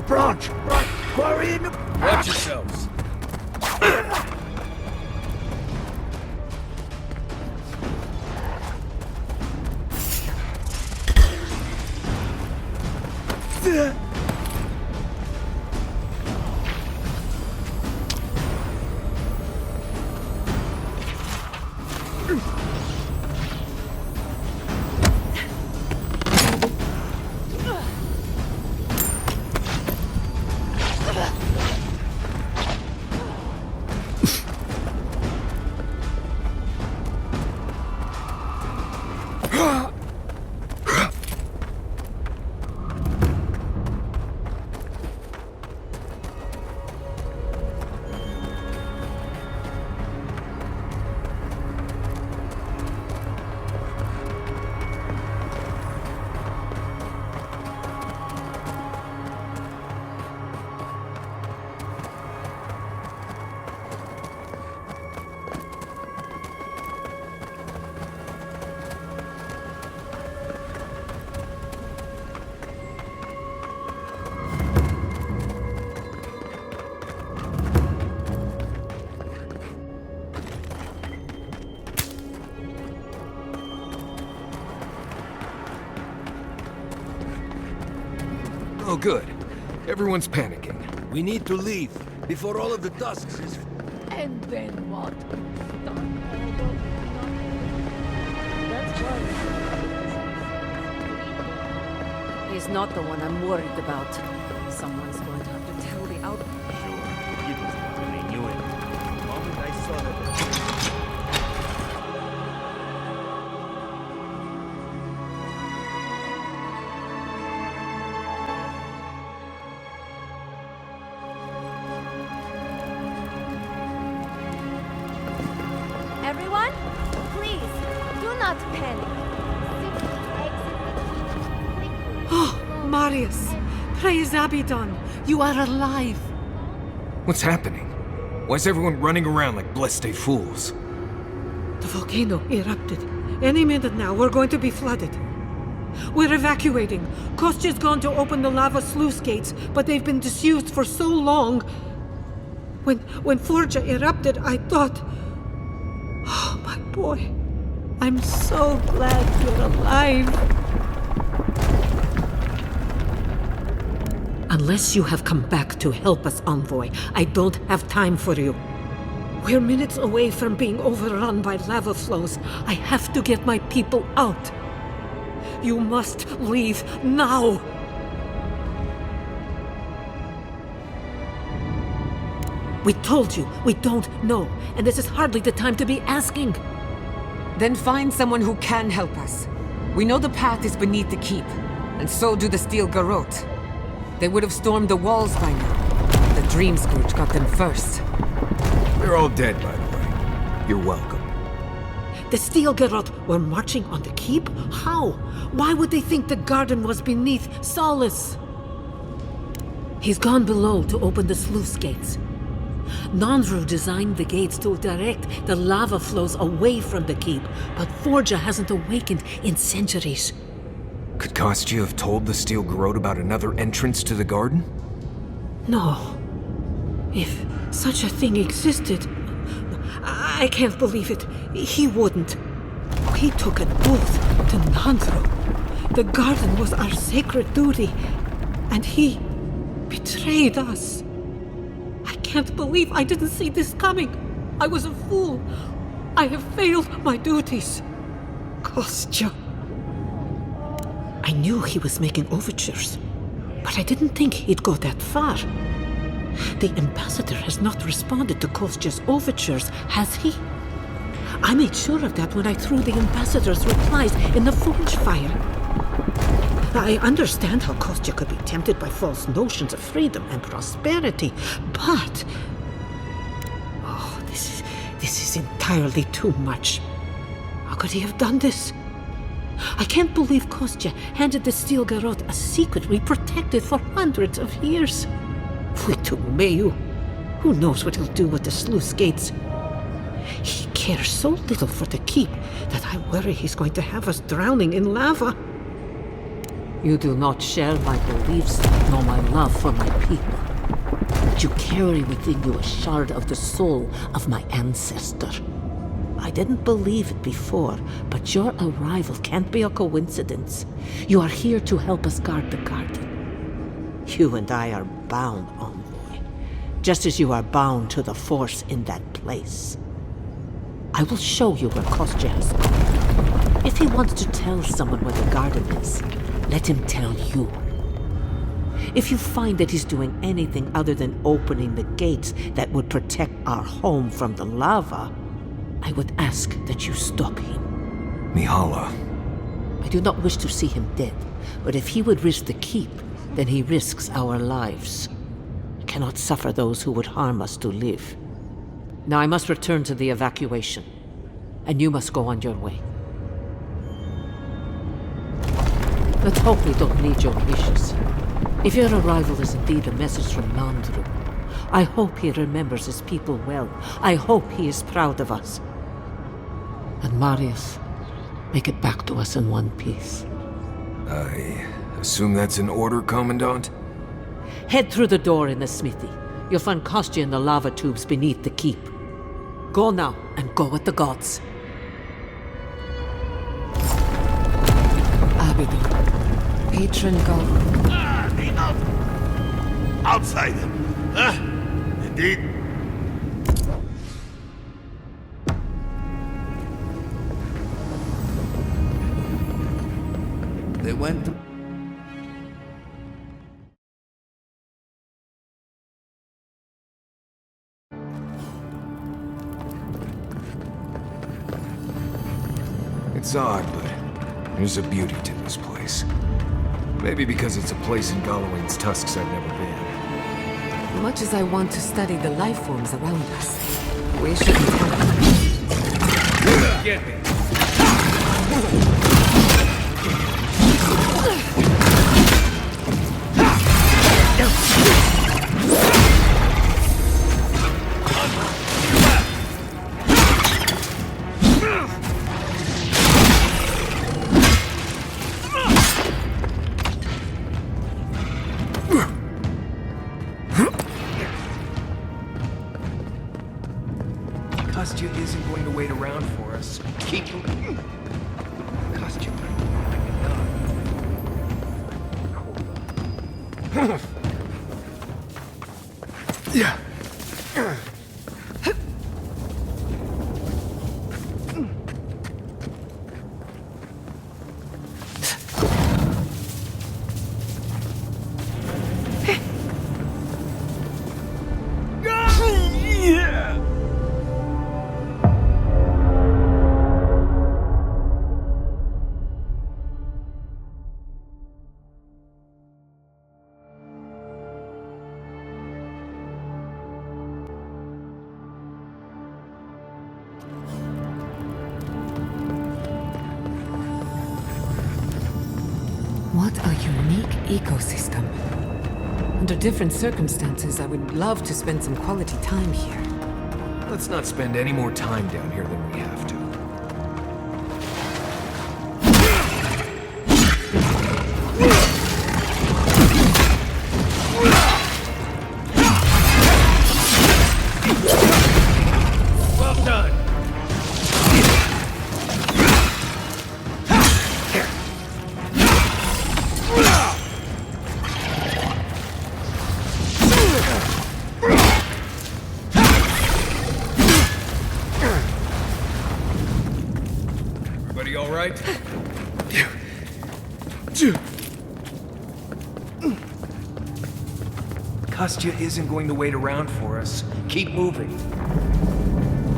Branch! Quarry in the... Watch yourselves. Oh, good. Everyone's panicking. We need to leave before all of the tusks is... And then what? He's not the one I'm worried about. Someone's going to have to tell the out... Sure, it was when they knew it. The moment I saw that... Everyone, please, do not panic. Oh, Marius! Praise Abaddon! You are alive! What's happening? Why's everyone running around like blessed fools? The volcano erupted. Any minute now, we're going to be flooded. We're evacuating. Kostya's gone to open the lava sluice gates, but they've been disused for so long. When Forja erupted, I thought... Oh, my boy. I'm so glad you're alive. Unless you have come back to help us, Envoy, I don't have time for you. We're minutes away from being overrun by lava flows. I have to get my people out. You must leave now. We told you, we don't know, and this is hardly the time to be asking. Then find someone who can help us. We know the path is beneath the keep, and so do the steel garrote. They would have stormed the walls by now. The Dream Scourge got them first. They're all dead, by the way. You're welcome. The steel garrote were marching on the keep? How? Why would they think the garden was beneath Solace? He's gone below to open the sluice gates. Nandru designed the gates to direct the lava flows away from the keep, but Forja hasn't awakened in centuries. Could Kostya have told the steel garrote about another entrance to the garden? No. If such a thing existed, I can't believe it. He wouldn't. He took an oath to Nandru. The garden was our sacred duty, and he betrayed us. I can't believe I didn't see this coming. I was a fool. I have failed my duties. Kostya. I knew he was making overtures, but I didn't think he'd go that far. The ambassador has not responded to Kostya's overtures, has he? I made sure of that when I threw the ambassador's replies in the forge fire. I understand how Kostya could be tempted by false notions of freedom and prosperity, but... Oh, this is entirely too much. How could he have done this? I can't believe Kostya handed the Steel Garrote a secret we protected for hundreds of years. We took Mayu. Who knows what he'll do with the sluice gates? He cares so little for the keep that I worry he's going to have us drowning in lava. You do not share my beliefs nor my love for my people. But you carry within you a shard of the soul of my ancestor. I didn't believe it before, but your arrival can't be a coincidence. You are here to help us guard the garden. You and I are bound, envoy, just as you are bound to the force in that place. I will show you where Kostya has gone. If he wants to tell someone where the garden is, let him tell you. If you find that he's doing anything other than opening the gates that would protect our home from the lava, I would ask that you stop him. Mihala. I do not wish to see him dead, but if he would risk the keep, then he risks our lives. I cannot suffer those who would harm us to live. Now I must return to the evacuation, and you must go on your way. Let's hope we don't need your wishes. If your arrival is indeed a message from Nandru, I hope he remembers his people well. I hope he is proud of us. And Marius, make it back to us in one piece. I assume that's an order, Commandant? Head through the door in the smithy. You'll find Kostya in the lava tubes beneath the keep. Go now, and go with the gods. Abigail, patron god. Enough! Outsider! Huh? Indeed. They went to... It's odd, but there's a beauty to this place. Maybe because it's a place in Galawain's tusks I've never been. Much as I want to study the life forms around us, we shouldn't have. Get me! Kostya isn't going to wait around for us. Keep moving. Kostya. Yeah. What a unique ecosystem. Under different circumstances, I would love to spend some quality time here. Let's not spend any more time down here than we have to. Well done! Everybody all right? Kostya isn't going to wait around for us. Keep moving.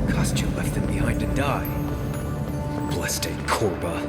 Kostya left them behind to die. Blessed Korba.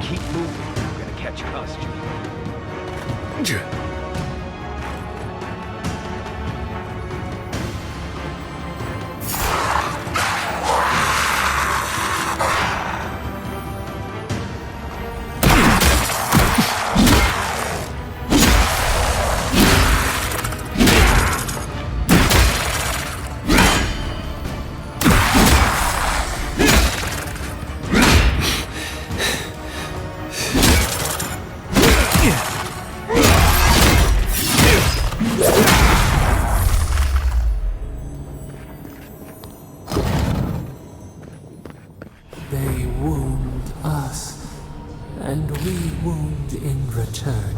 keep moving, we're gonna catch costume. They wound us, and we wound in return.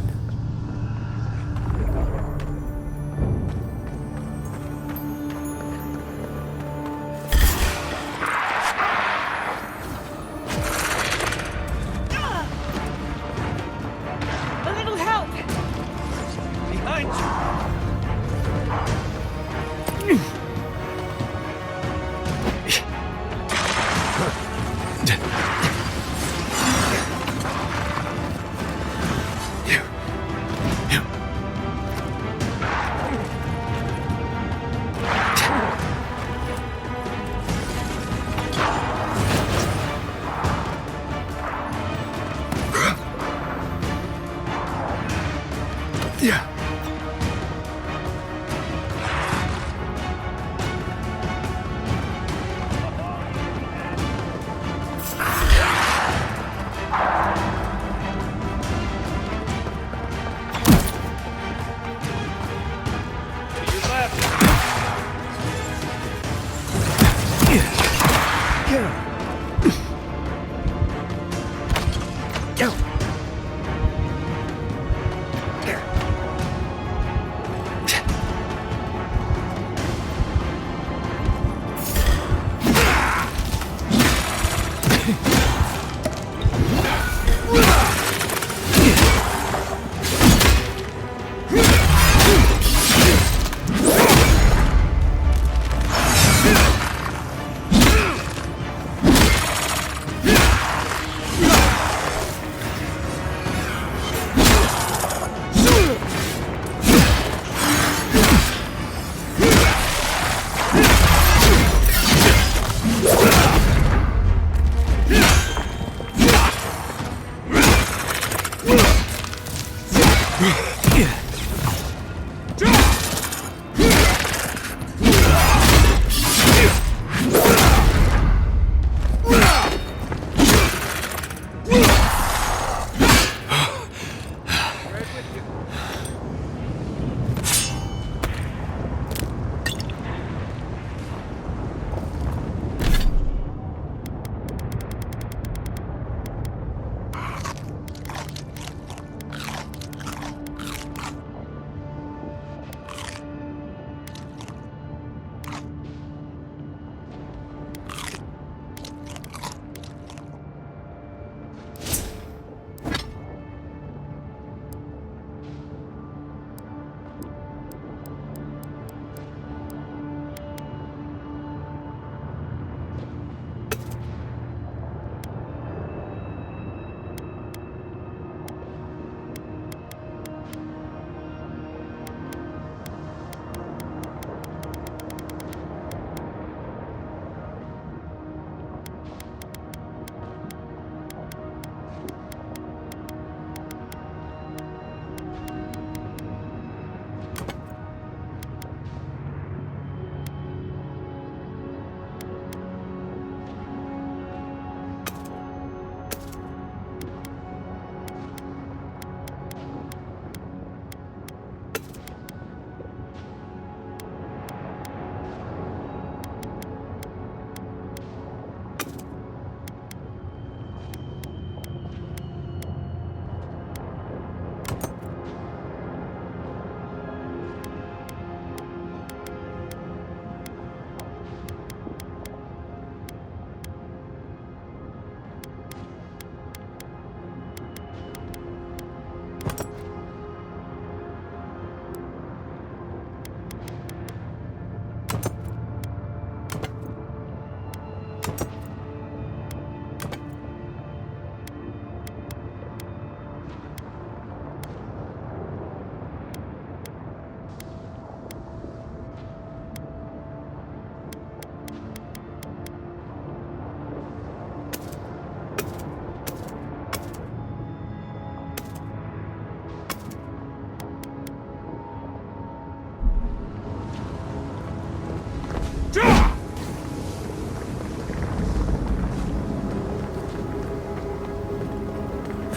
A little help! Behind you! Yeah.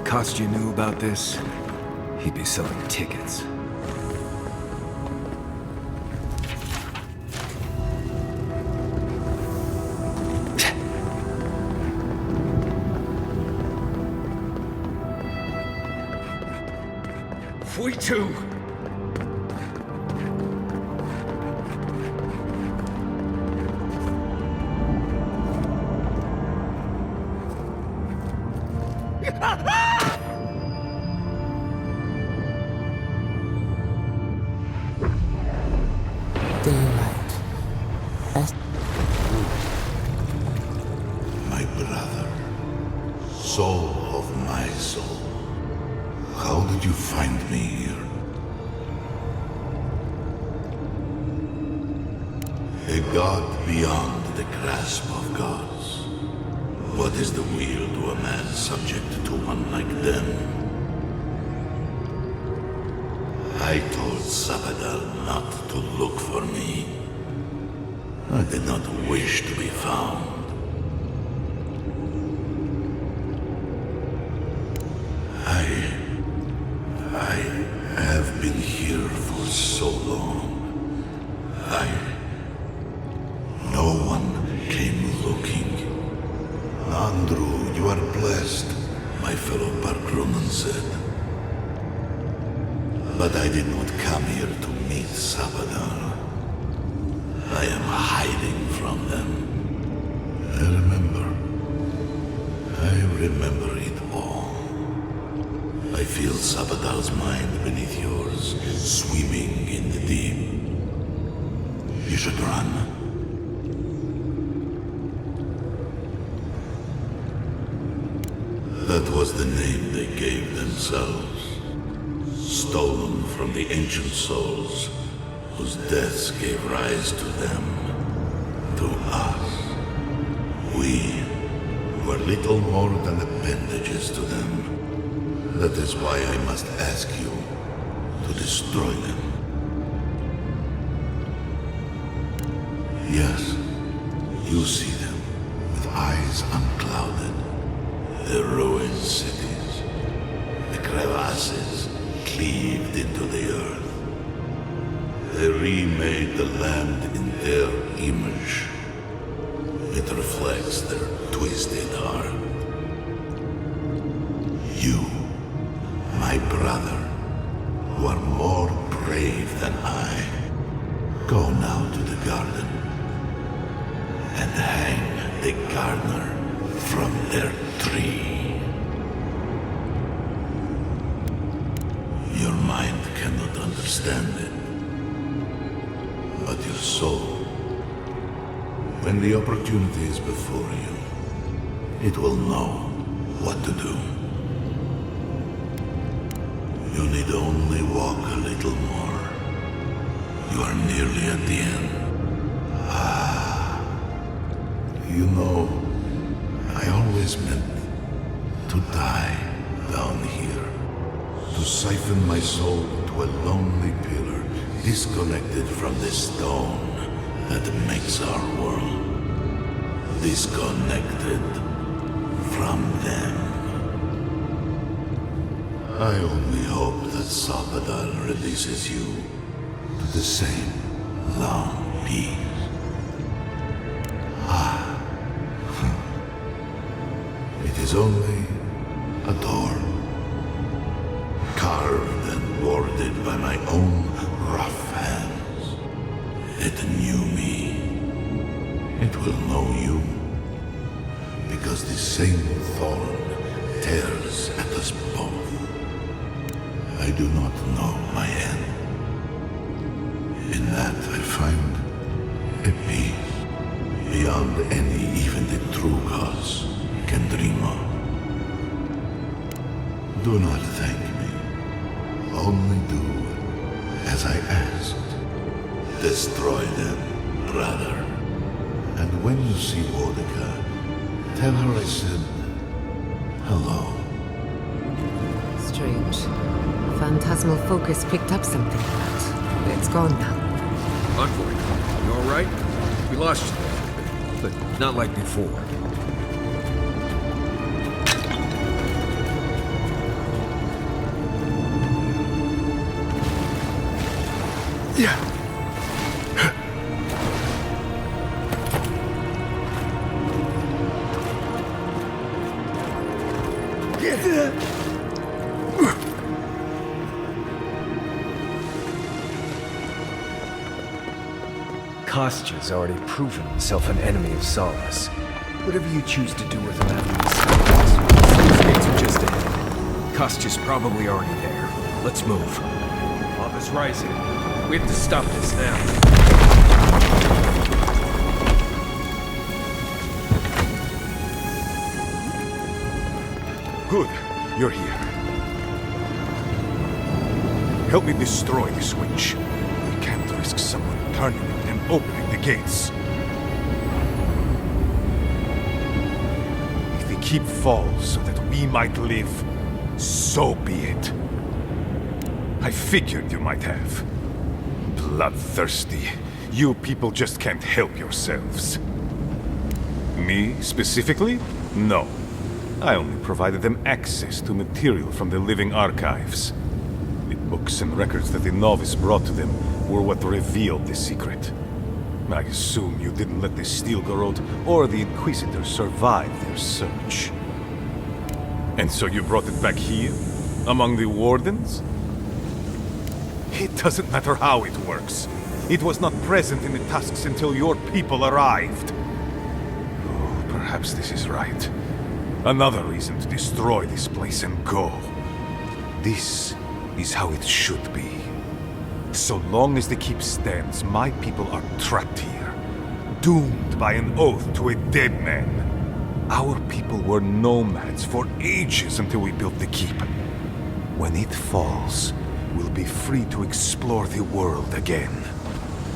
Kostya knew about this, he'd be selling tickets. We too. My brother, soul of my soul, how did you find me here? A god beyond the grasp of gods. What is the will to a man subject to one like them? I told Sabadell not to look for me. I did not wish to be found. I have been here for so long. No one came looking. Andrew, you are blessed, my fellow Parkronan said. But I did not come here to meet Sabadell. I am hiding from them. I remember it all. I feel Sabadell's mind beneath yours, swimming in the deep. You should run. That was the name they gave themselves. Stolen from the ancient souls, whose deaths gave rise to them, to us. We were little more than appendages to them. That is why I must ask you to destroy them. Yes, you see them with eyes unclouded. The ruined cities, the crevasses cleaved into the earth. They remade the land in their image. It reflects their twisted heart. You, my brother, who are more brave than I, go now to the garden and hang the gardener from their tree. Your mind cannot understand it, but your soul, when the opportunity is before you, it will know what to do. You need only walk a little more. You are nearly at the end. You know, I always meant to die down here, to siphon my soul into a lonely pillar, disconnected from the stone that makes our world, disconnected from them. I only hope that Sabadell releases you to the same long peace. It is only a door, carved and warded by my own rough hands. It knew me. It will know you, because the same thorn tears at us both. I do not know my end. In that I find a peace beyond any even the true gods can dream of. Do not thank me. Only do as I asked. Destroy them, brother. And when you see Boudica, tell her I said hello. Strange. Phantasmal focus picked up something, but it's gone now. Envoy, you alright? We lost you there, but not like before. Kostya's already proven himself an enemy of Solace. Whatever you choose to do with him after these gates are just ahead. Kostya's probably already there. Let's move. Lava's rising. We have to stop this now. Good, you're here. Help me destroy the switch. We can't risk someone turning it and opening the gates. If the keep falls so that we might live, so be it. I figured you might have. Bloodthirsty. You people just can't help yourselves. Me, specifically? No. I only provided them access to material from the living archives. The books and records that the novice brought to them were what revealed the secret. I assume you didn't let the Stilgarrote or the Inquisitor survive their search. And so you brought it back here? Among the Wardens? It doesn't matter how it works. It was not present in the tasks until your people arrived. Oh, perhaps this is right. Another reason to destroy this place and go. This is how it should be. So long as the keep stands, my people are trapped here, doomed by an oath to a dead man. Our people were nomads for ages until we built the keep. When it falls, we'll be free to explore the world again.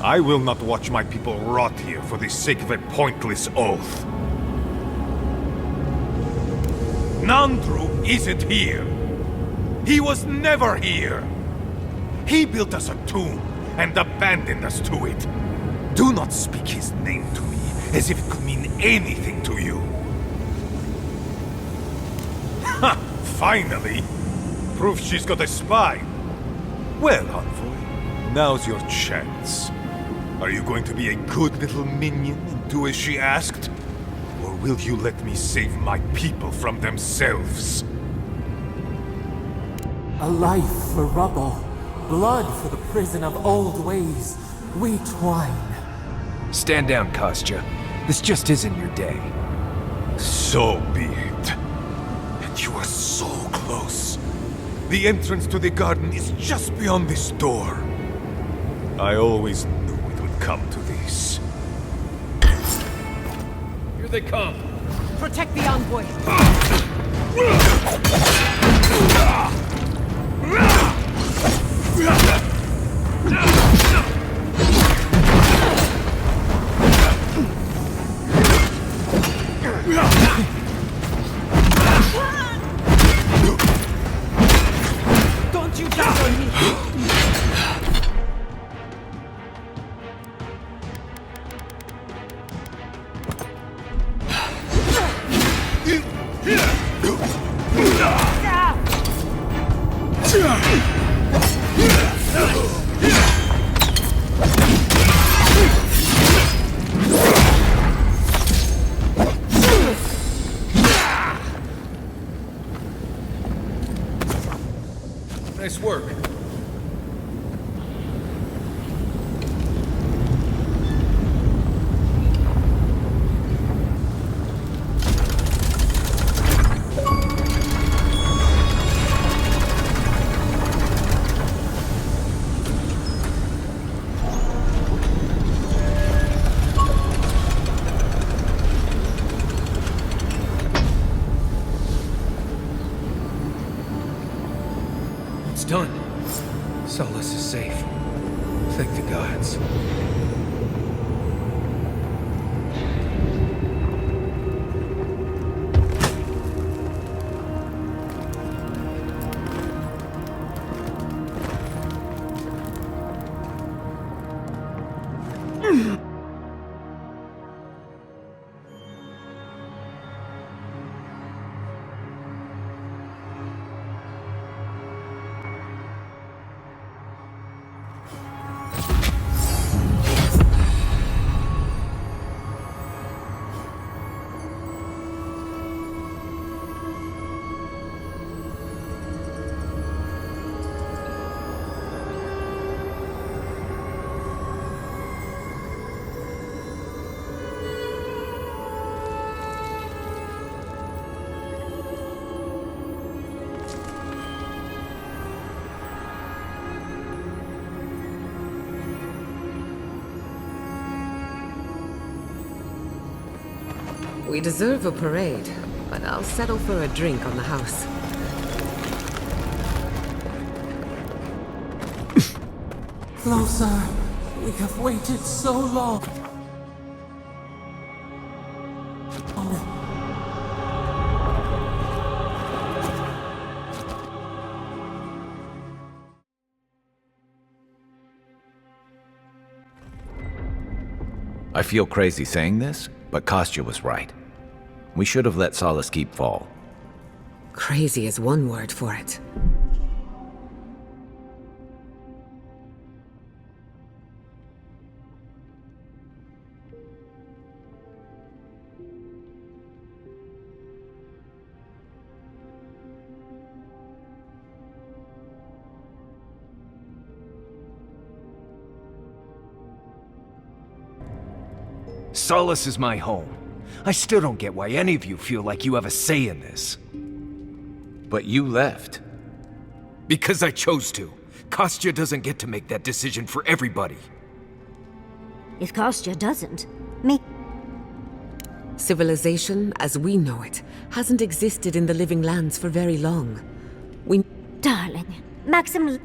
I will not watch my people rot here for the sake of a pointless oath. Nandru isn't here. He was never here. He built us a tomb and abandoned us to it. Do not speak his name to me as if it could mean anything to you. Ha! Finally! Proof she's got a spine. Well, Envoy, now's your chance. Are you going to be a good little minion and do as she asked? Or will you let me save my people from themselves? A life for rubble, blood for the prison of old ways. We twine. Stand down, Kostya. This just isn't your day. So be it. And you are so close. The entrance to the garden is just beyond this door. I always knew it would come to this. Here they come. Protect the envoy. Don't you dare on me! Nice work. It's done. Solace is safe. Thank the gods. We deserve a parade, but I'll settle for a drink on the house. Closer. We have waited so long. I feel crazy saying this, but Kostya was right. We should have let Solace Keep fall. Crazy is one word for it. Solace is my home. I still don't get why any of you feel like you have a say in this. But you left. Because I chose to. Kostya doesn't get to make that decision for everybody. If Kostya doesn't, me... Civilization, as we know it, hasn't existed in the living lands for very long. We... Darling, Maxim...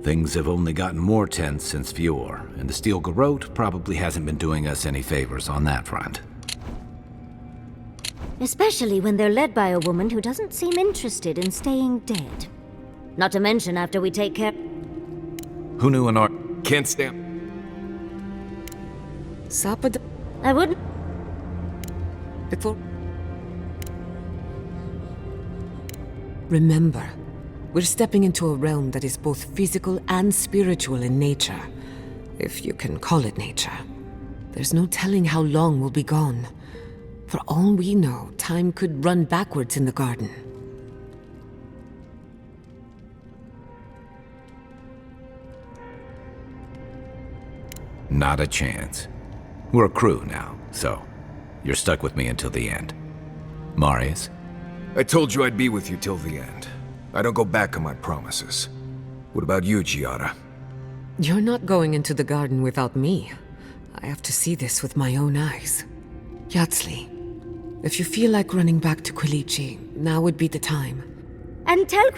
Things have only gotten more tense since Fior, and the Steel Garrote probably hasn't been doing us any favors on that front. Especially when they're led by a woman who doesn't seem interested in staying dead. Not to mention after we take care... Who knew an art... Can't stand... Sapad... I wouldn't... Before... Remember, we're stepping into a realm that is both physical and spiritual in nature. If you can call it nature. There's no telling how long we'll be gone. For all we know, time could run backwards in the garden. Not a chance. We're a crew now, so you're stuck with me until the end. Marius? I told you I'd be with you till the end. I don't go back on my promises. What about you, Giada? You're not going into the garden without me. I have to see this with my own eyes. Yatzli, if you feel like running back to Quilici, now would be the time. And tell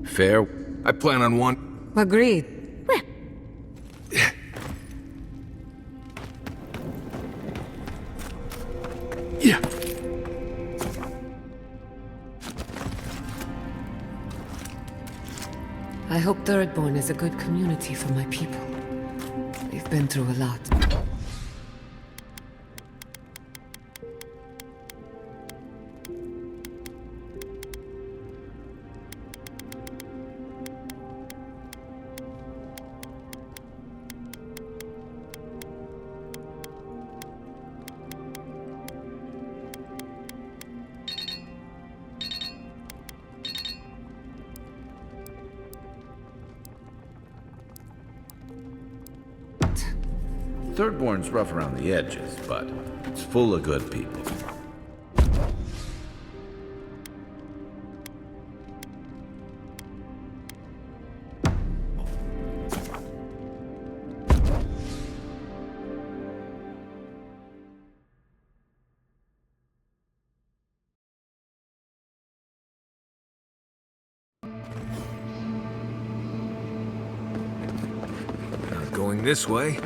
Fair. I plan on one. Agreed. Yeah. I hope Thirdborn is a good community for my people. They've been through a lot. Thirdborn's rough around the edges, but it's full of good people. Not going this way.